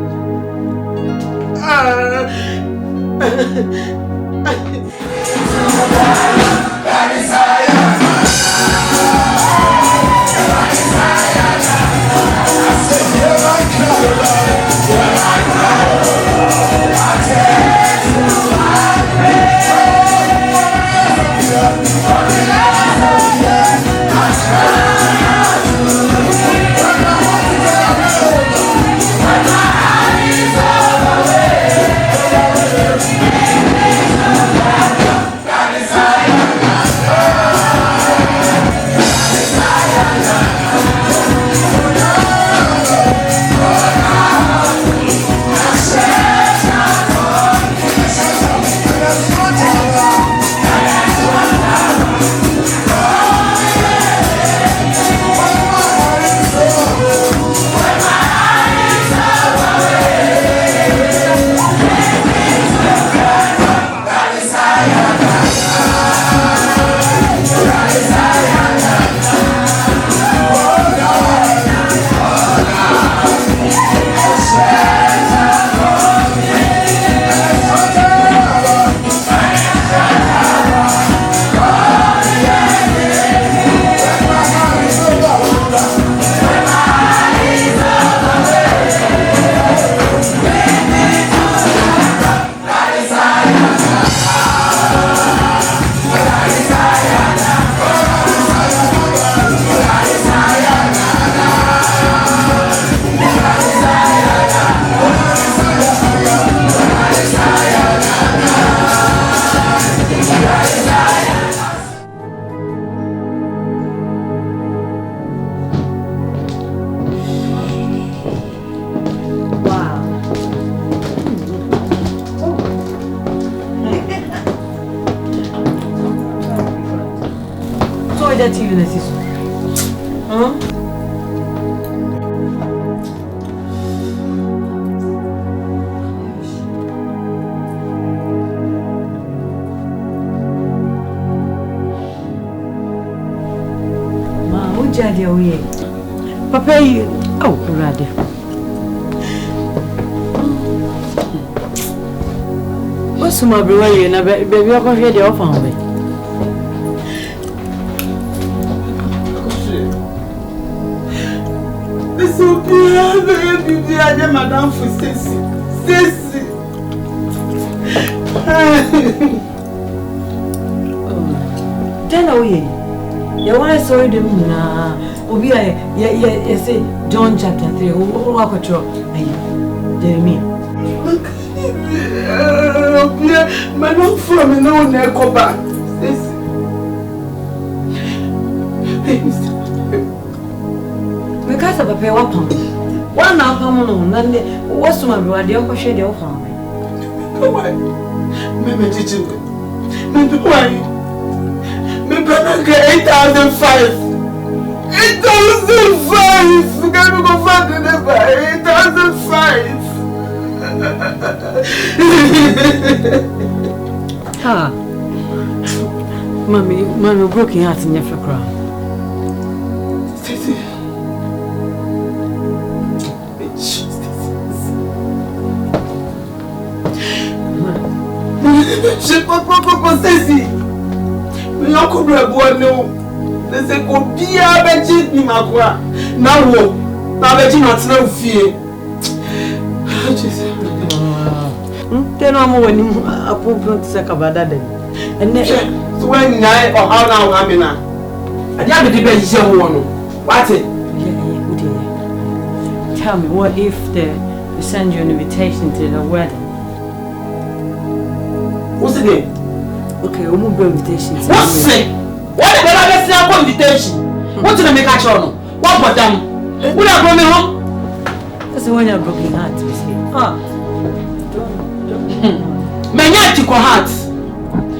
That TV na siso. Ma, o jadi oye. Papa yi, oh, urade. What's my brother na baby o ko hwe de o fa ho be. So baby, I am Madame for Stacy. Then oye. You want to sorry them na. Obi ya say John chapter 3. O wa ko tro. Ayi. Jeremiah. Obi, Madame for me no na ko ba. Stacy. Because of a pair of pounds. One hour, what's my brother? You're shady of family. Come on, Mamma teaching. Why? Me better get 8,005. 8,005. You can't go find the number. 8,005. Ah, mommy, broken heart in your crown. Stacy. Stacy. Me uncle boy no. They say go be a beji ni makwa. Now wo. Na beji not na fie. Then I'm when you are to say about that. And then, so when I or how now I mean, I can't be the best one. What's it? Tell me, what if they send you an invitation to the wedding? What's the name? Okay, we'll move the invitation. What's it? What if I have a invitation? What did I make a show? What about them? What are you home? That's the one you're broken heart, you see. Ah. Menya etiko heart.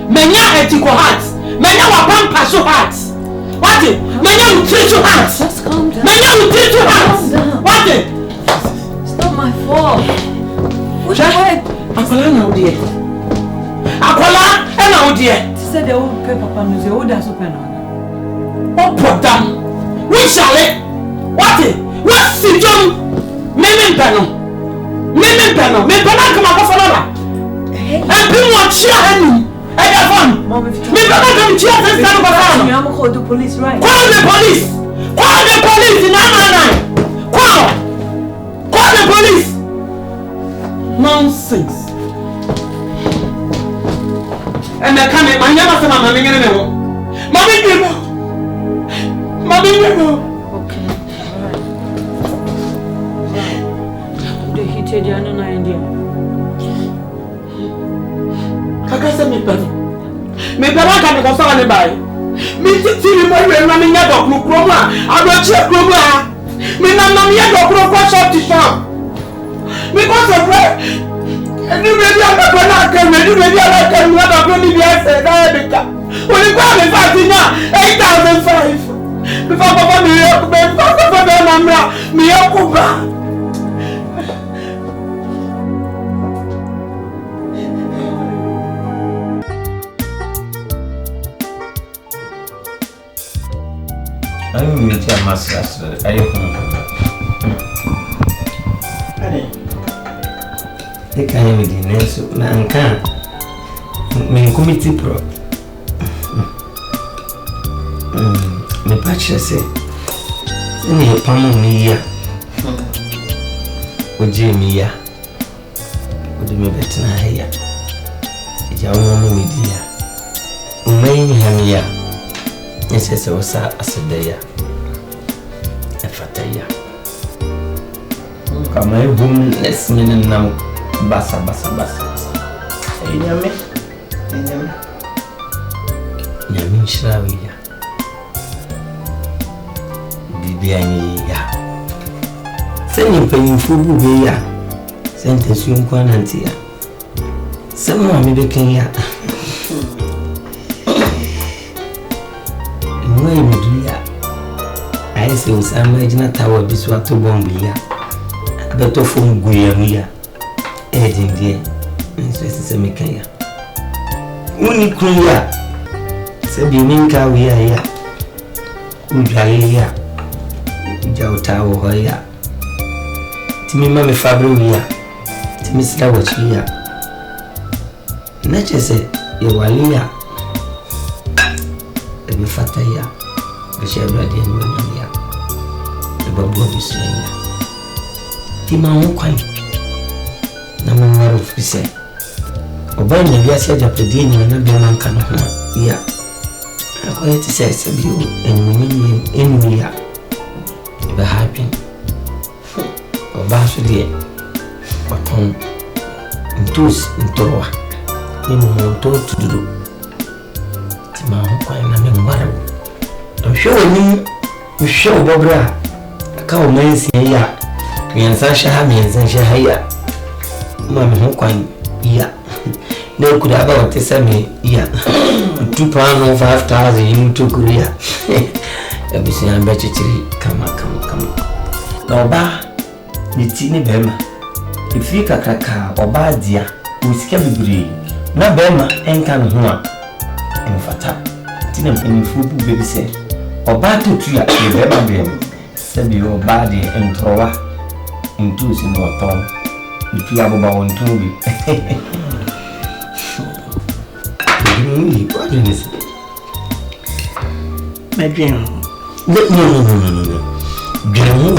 Menya etiko heart. Menya wapampa so heart. What it? Menya utreat heart. Just calm down. Menya utreat heart. What it? It's not my fault. Which way? Akola na odie. Akola na odie. She said they will pay Papa news. They would also pay no. Oh, podam. We shall it. What it? What's the job? Meme pano. Me pano come up for another. And people want cheer him. Hey, fun. Me pano come cheer this time of You have to call the police, right? Call the police. Call the police in 999. Call the police. Nonsense. And I can't. My never said I'm having any more. Mommy, Okay. Alright. I no idea. Kaka se me pano. Me pano ka me konsa ne bai. Me titi me mo we na me nya dokro kromo a abrochi kromo a. Me na me nya dokro ko shop to shop. Me ko se pre. Eni me dia me ko na ka me di me dia na ka me dokro ni bi ase na e bika. Oni kwa me fa ti nya 8,005. Me fa papa me fa na mra me yakuba. I don't mean to master. I can't even do so. Man can't. Me committee pro. Me patch say. Me pamu me ya. Oje me ya. Odi me betina ya. Ija wo me dia. Umai ham ya. Yes, yes, was a sedaia. A fataya. Come my home, let's mean now. Bassa. Yame. Yamin Shravia. Dibiania. Send him paying food here. Sentence you quanantia. Someone me the king ya. I say, I'm imagining a tower this was to Bombia. A better phone Guya, Edging dear, and so it's a mechanic. Only Kuya said, you mean car we are here. Ujaya Jauta or here. Timmy Mammy Fabria, Timmy Slawach here. Nature said, you are here. Every fataya. The Shabra didn't win here. The Babu is saying, Tima Wokai. Namar of the say. Obey me, yes, I have to deal with another man. Can yeah. I quite say, you and women in me. The happy. Or Bashly. But home. In tools in Torah. In told to do. Tima Wokai, Namar. I'm sure you show Bobra. A cow man's here. Me and Sasha have me and Sasha here. Mamma, who quite, yeah. No could have about this. I mean, yeah, £2 or 5,000 you to Korea. Everything I bet you come. No, ba, it's in Bema. If you kaka or bad dear, we scare be na Bema and can one. In fact, Tinam and Fubu baby said, or bad to tree at the Bema Bema. Said your body and thrower into in your tongue. If you have about 1 2 weeks. What is it? My dream. No. Dream,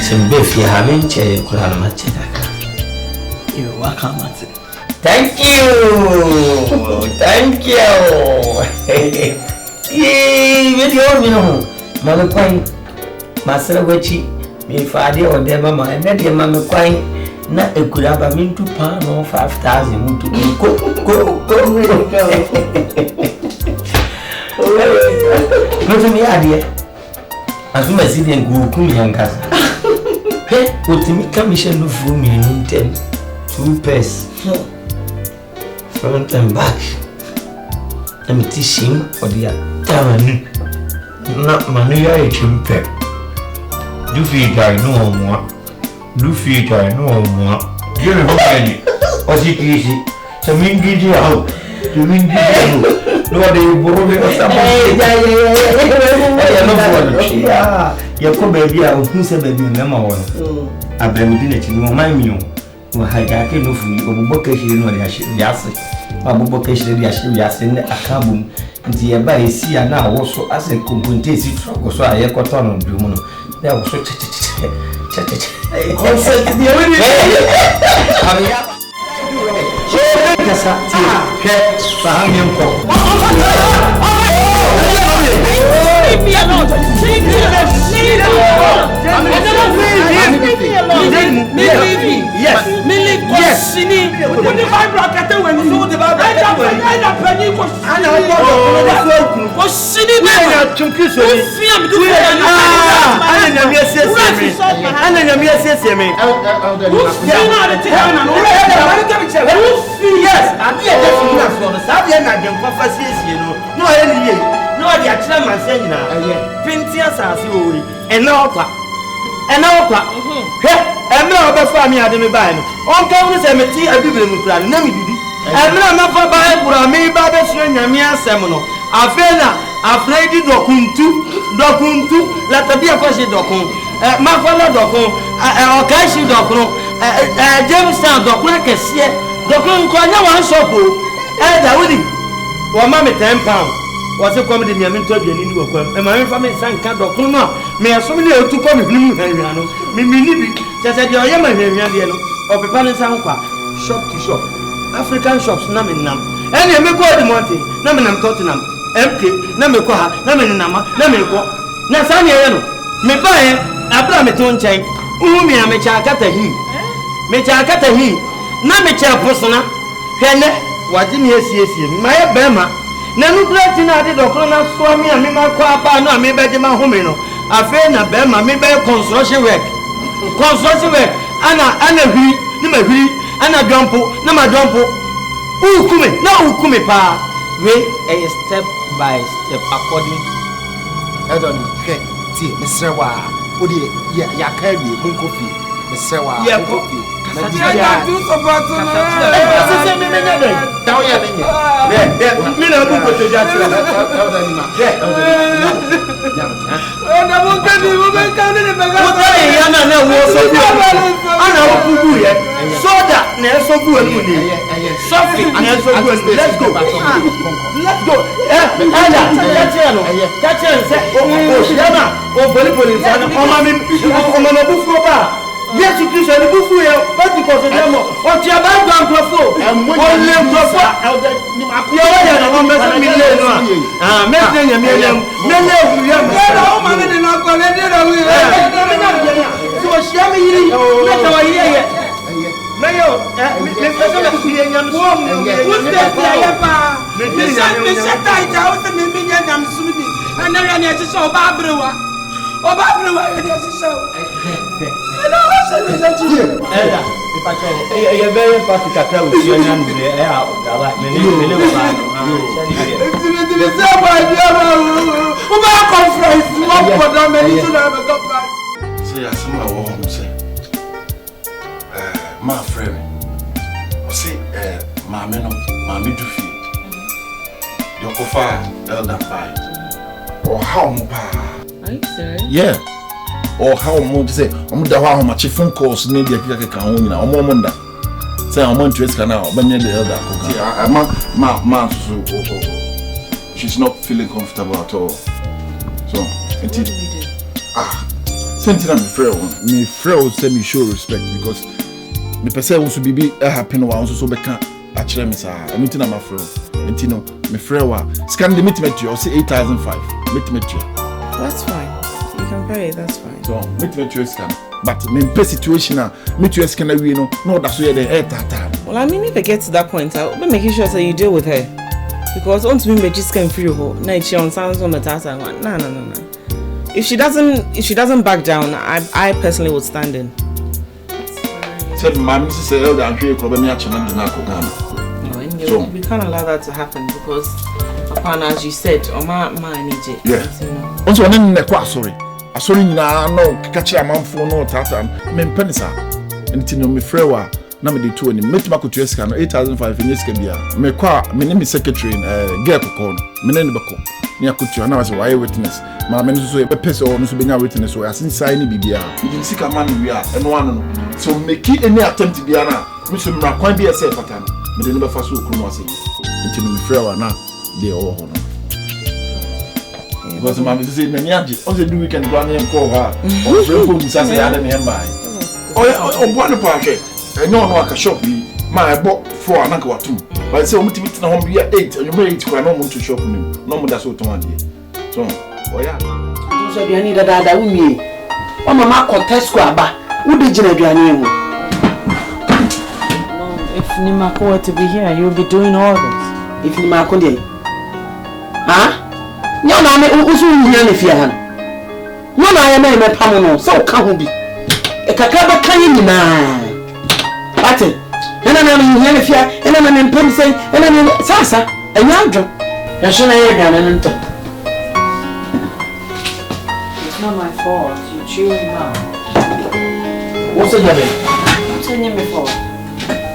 some beef you haven't checked. You welcome. Thank you. Mama Quine, Master Witchy, me father or dear mamma, and then your Mama Quine, not a good have been £2 or 5,000 to go. Not to me, idea. As soon as you didn't go, come young cousin. Hey, what to me commission of room in 10 2 pairs. Front and back. I'm teaching for the town. Not money, chimpe. Do feet I know more. Do feet I know more. You know any. Was it easy? To mean you out. To mean you. No, they borrow it or something. Yeah. You come baby, I will say baby, number one. I've been doing it in my meal. No hijacking no food, or bocation or the ashes. Abobocation, the ashes in a cabum. The by see and now also as a component truck, so I got on Bruno. There was such and now, I'm not a family. I didn't buy him. On comes a tea, I didn't plan. Let me do it. I'm not for buying for a me by the swing and me a seminal. I feel afraid to docuntu, let the be a question docun, my father docun, or Kashi docun, Jamestown docun, docun, one shop, and I would. Well, mammy, £10. Was a comedy near me to be an Indian work, and my family sang cat docun. May I so many to come with me, Henriano. Mimi, just at your Yemen, or Pepana Sanqua, shop to shop, African shops, Namin Nam, and you may go to Monte, Naminam Tottenham, empty, Namikoha, Naminama, Namiko, Nasaniano, me buy a Blamiton chain, Umia Mechakata he, Mechakata he, Namicha Persona, Henne, what in here, my Bema, Nanu Platina did Ocona Swami and Mima Quapa, no, me by the Mahomino. I feel na Bema, me by construction work, Anna Jumpo, Nama Jumpo, Ukume, no Ukume pa, we a step by step according. I don't know, see, Mr. Wa, would you carry Bunkofi, Mr. Wa, Bunkofi. Yes, you can the buffet, but because of them, what your background profile, and when you profile, you're a number of million. Ah, making a million, so shall we? Let our year. Mayo, You're very particular with your name. My friend, see, Mammy Duffy, your coffee, elder fight, or how much? Are you serious? Yeah. Or how much say, how much phone calls need the Kaka or Momunda. Say, I'm on to ask now, but near the elder. She's not feeling comfortable at all. So, something I'm afraid me frail say me show respect because me person wants to be happy no also so be can actually me sir. Anything I'm afraid. And you know, me frail scan the meet you say 8,005. Meet you. That's fine. You can pay, that's fine. So, meet you scan. But me in situation meet you scan we no that's where the air time. Well, I mean, if I get to that point, I'll be making sure that you deal with her. Because once we just can free her, now she on sounds on the task. No. If she doesn't back down, I personally would stand in. Said mommy say elder and we can't allow that to happen because upon as you said, my need it. Yeah. Also when sorry na no catch a man for no tata me penisa. Anything no me frewa na me dey to ni metima ko tueska no 8,005 nyeska bia me kwa me ne me secretary girl ko no me ne be ko ni akutu na was why witness ma me no so e pese o no so benya witness so asin sai ni bibia e sika man wi a eno anu no so make any attempt bia na me so mra kwan bia say patan me de no be fa so okunu ase nti no me frewa na dey o ho no because my say me niaje o say do weekend go na call her o free ko musa say ada me mba o bo no pa ke no aka shop bi ma e bo 4 anaka watum but say o mutimi tina hom bia 8 you may 8 kwa no mo to shop ni no mo da so ton ade so o ya so bia ni dada wumi o mama contest ko aba wo de gina aduane hu if Nimako were to be here you'll be doing all this. If Nimako dey no na me usu nyia ne fia han no na ya me pam no so ka ho bi e kakra ba kan yi na ate ena na me nyia ne fia ena na me pam sei ena na sasa anya adwo ya shona ye ga na nto. It's not my fault. You chewing now. What's the matter? I'm telling you before.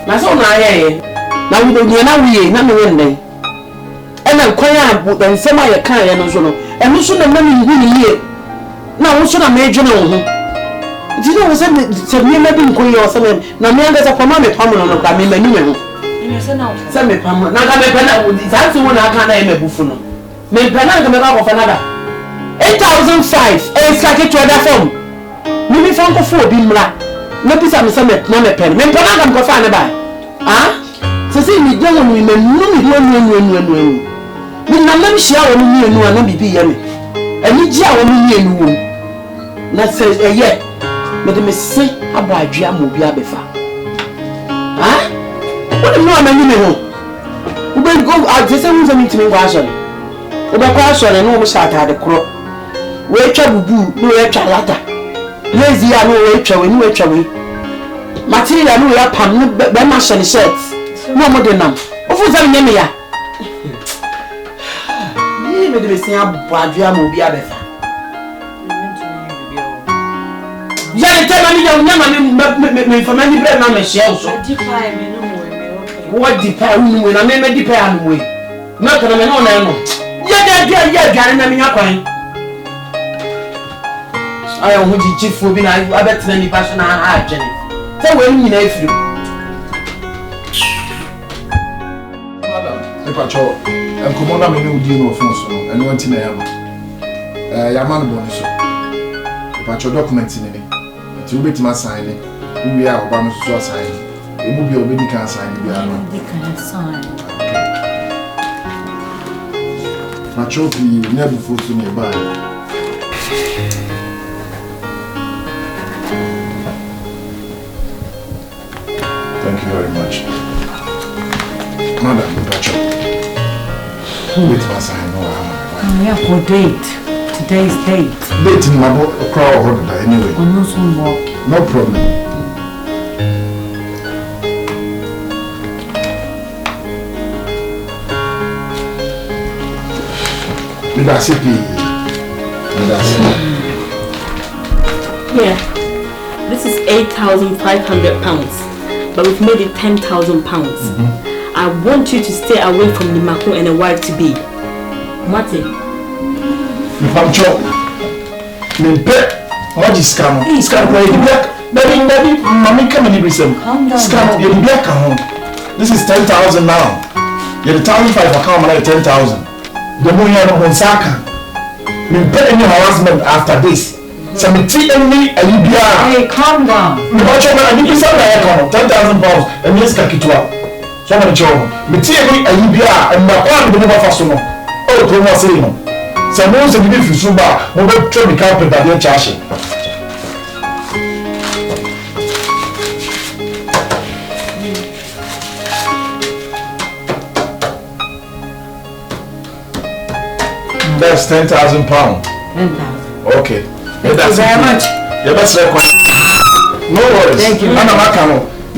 Na so na ye na we do na we na me wende na kwanya bu nsema ye kan ye no so no eno so na mami hu ni ye na wo so na me dwene wo ho di no wo se me ma bi nkoyi o se me na me anga za kwama me pam no kwa me mani me ho You say now. se me pam na ga me pena za so wo na aka na ye me bufu no me pena ga me ka ko fa na da 8,005 e sake to da form mi fa nko fo bi mra na pisa me se me na me pena me pena ga me ko fa na ba se se mi de wo mi me nu ni na mam hia wo mi enu ana bibi ye me ani ji a wo mi enu wo na se eye me de me se abo adua mo bi abefa wo de no amani me ho wo be go a se wo so mi timi kwa so wo be kwa so no mo sha ta de kro wo etwa bubu no wo etwa lata lazy ya no wo etwa we ni wo etwa we material no ya pam no be ma shine shirt no mo de nam wo fu za me me ya me de se abadua mo bi abefa ya le tema mi ya nyama me fama ni bre na me share so Defy me no more okay. what defy we na me defy anu we na kana me no na no ya gare na me nyakwan ayo ho jijifo bi na abetena ni pa so na ha adwene se we nyina afiri Pacho, and come on, I'm new deal of Fonso, and one thing I am. Yaman bonus. Pacho documents in it. To be to my signing, we are one of the signing. It will be a baby can sign. We are not. They can sign. Pacho, be never full to nearby. Thank you very much. Madam Pacho. Wait, Master, I know We have for date. Today's date. Date in my crowd order anyway. No problem. Yeah. This is £8,500, but we've made it £10,000. I want you to stay away from the Mako and a wife to be. Mate. What is scam? Scam where you black? Baby, mommy come and listen. Scam, you black home. This is 10,000 now. You're the 1,500 account, like 10,000. The more you have on Saka. Me pay any harassment after this. So me treat me and you be Hey, calm down. Me watch your man, you be some like £10,000 and yes kakitwa. So me chow. Me treat me and you be and my plan be never fast no. Oh, to what say no. So no say give you suba, mo be try me carpet that dey charge. That's £10,000. 10,000. Okay. Thank you very much. Yeah, that's record. No worries. Thank you.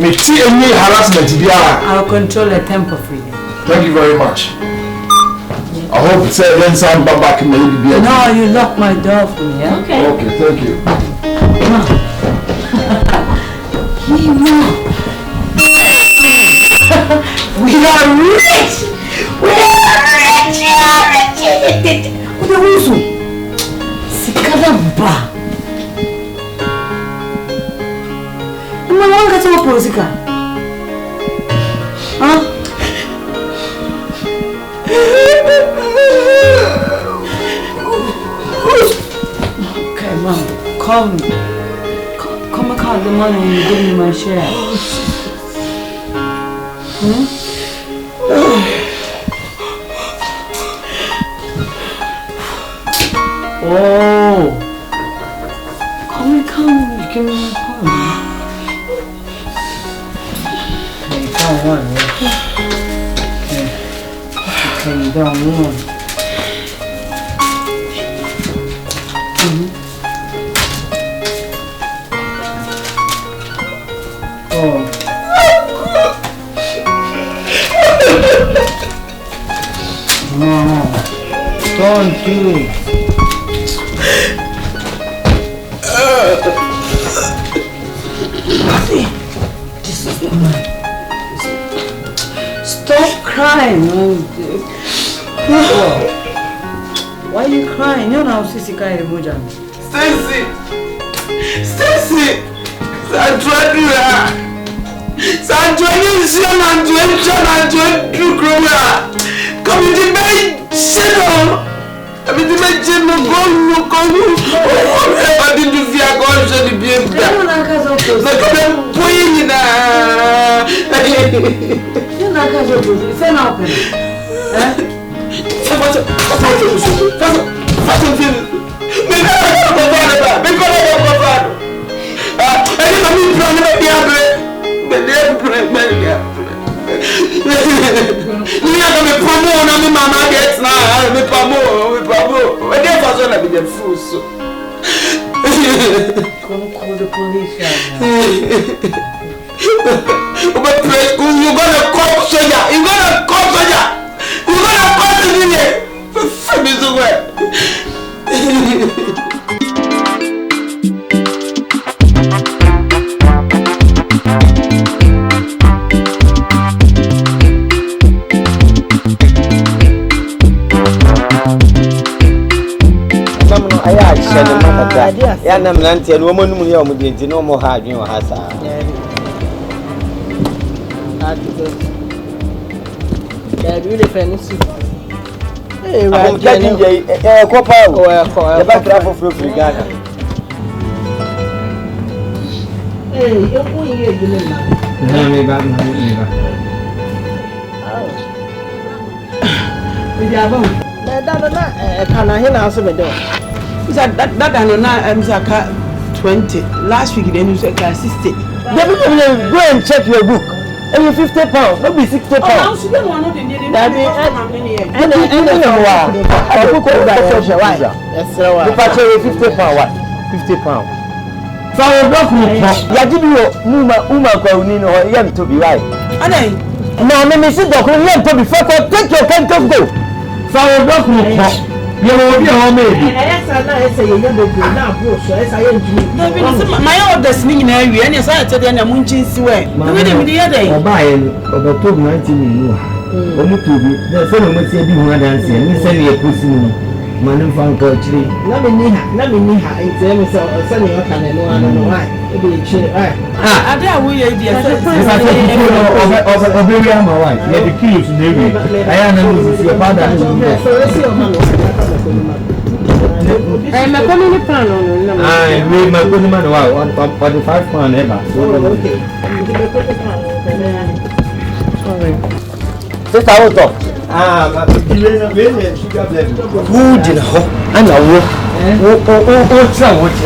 Me see any harassment here. I'll control the temper for you. Thank you very much. I hope it's then some back maybe be. No, you lock my door for me, yeah? Okay. Okay, thank you. We are rich! We are rich! What the reason? Sikalamba. Mama, why can't you open Sika? Huh? Okay, Mom, come and count the money and you give me my share. Oh, come, give me my phone. Okay, come on, okay, you don't want. Oh. No, don't do it. Stop crying. Why are you crying? You know, Sissy Kai Mujan. Stacy! Santuadura! Santuadura! Come in the main channel! I mean, the main channel, go. I didn't see a god, so the beer. Like a boy. You're not going to do it. It's an open. Call the police right now. You're gonna call soldier. You're gonna call the union. From his way. Yeah, I'm not a woman who did no more hard, you know, has a really fancy. Hey, I'm getting a copper or a back of Ghana. Hey, you're going here, you That I know now I'm 20. Last week then you said 60. Go and check your book. Every £50, not be £60. Oh, she don't want to do that. No, let me sit down. Let me take your can go. Flower block. You will be home, maybe. My oldest meaning, and yes, I tell you, I'm munching swear. The other day, about 19 only to be the same way say be one dance and me send a pussy man from country. Let me it's me so send you can no I don't know why. It be chill. I dare we idea. My wife. Yeah, the kilos in the I am lose your father. I'm a community plan on. I made my good man wow 45 pound ever. Okay. Sister, what's up? Who did and I what's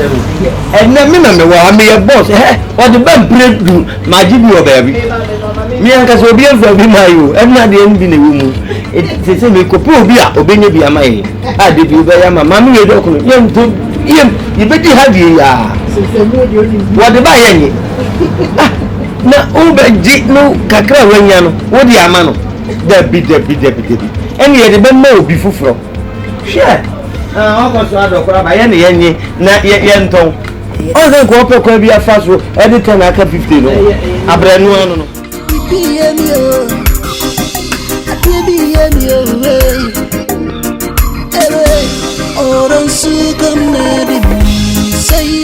and then me I may a boss, or the bad bread my GBO baby. Me and Casobia for be my you, and not the end in the room. It's a make a poor beer, obey be a my. I did you by my mammy, young to him, you better have you. What the buy any? Na ubeji no kakra wanya no wo di ama no debi eni ye de be ma obi fufuro hwe o so adokora ba ye ne yenye na ye nton o ze ko pe ko bi afa so edi 10 aka 50 no abranu anu no biye mi o oron su kamedi say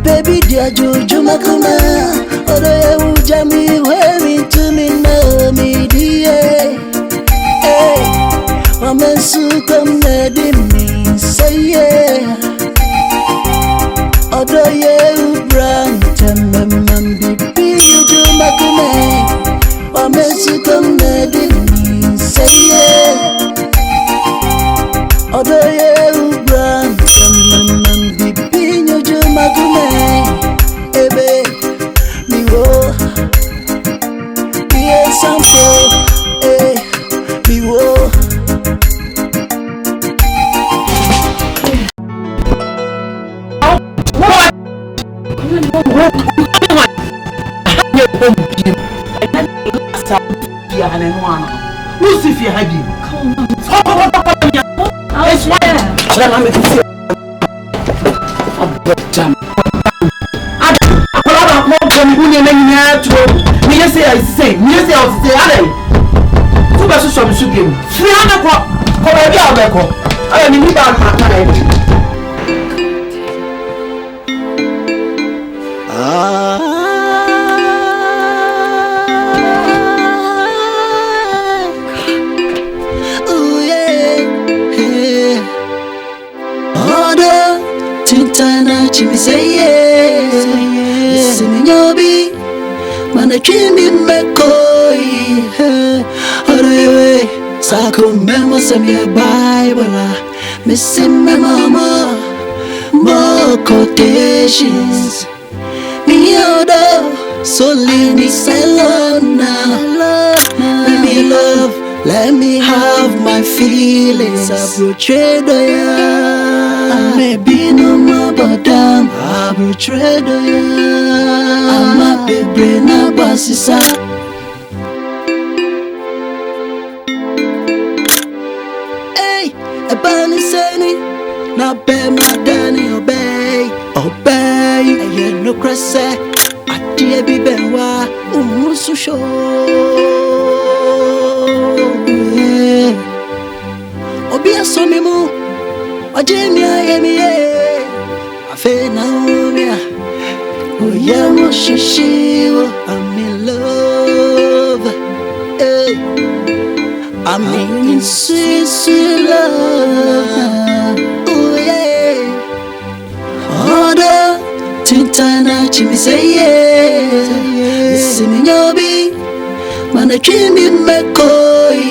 baby dear Juju Makuna Oro Jami wearing to me no me dear hey Woman su come ready me say yeah Oro ye brand Tamam baby Juju Makuna Woman su come ready me say yeah Oro ye brand Tamam baby Juju Makuna ebe mi wo be sample mi wo Send me a Bible, missing my mama, more quotations. Me order, so leave me alone now. Let me love, let me have my feelings. I betrayed ya. Maybe no more, but damn, I betrayed ya. I'm a big brain, a bossy side. Na be my Danny obey I no cresse ati bi benwa umusu show obi asomi mu ojemi ayemi afe na omia oya mo shishi I'm in love I'm in sweet love. Tintana chimi say yeah. Simi nyobi, mana chimi mekoi.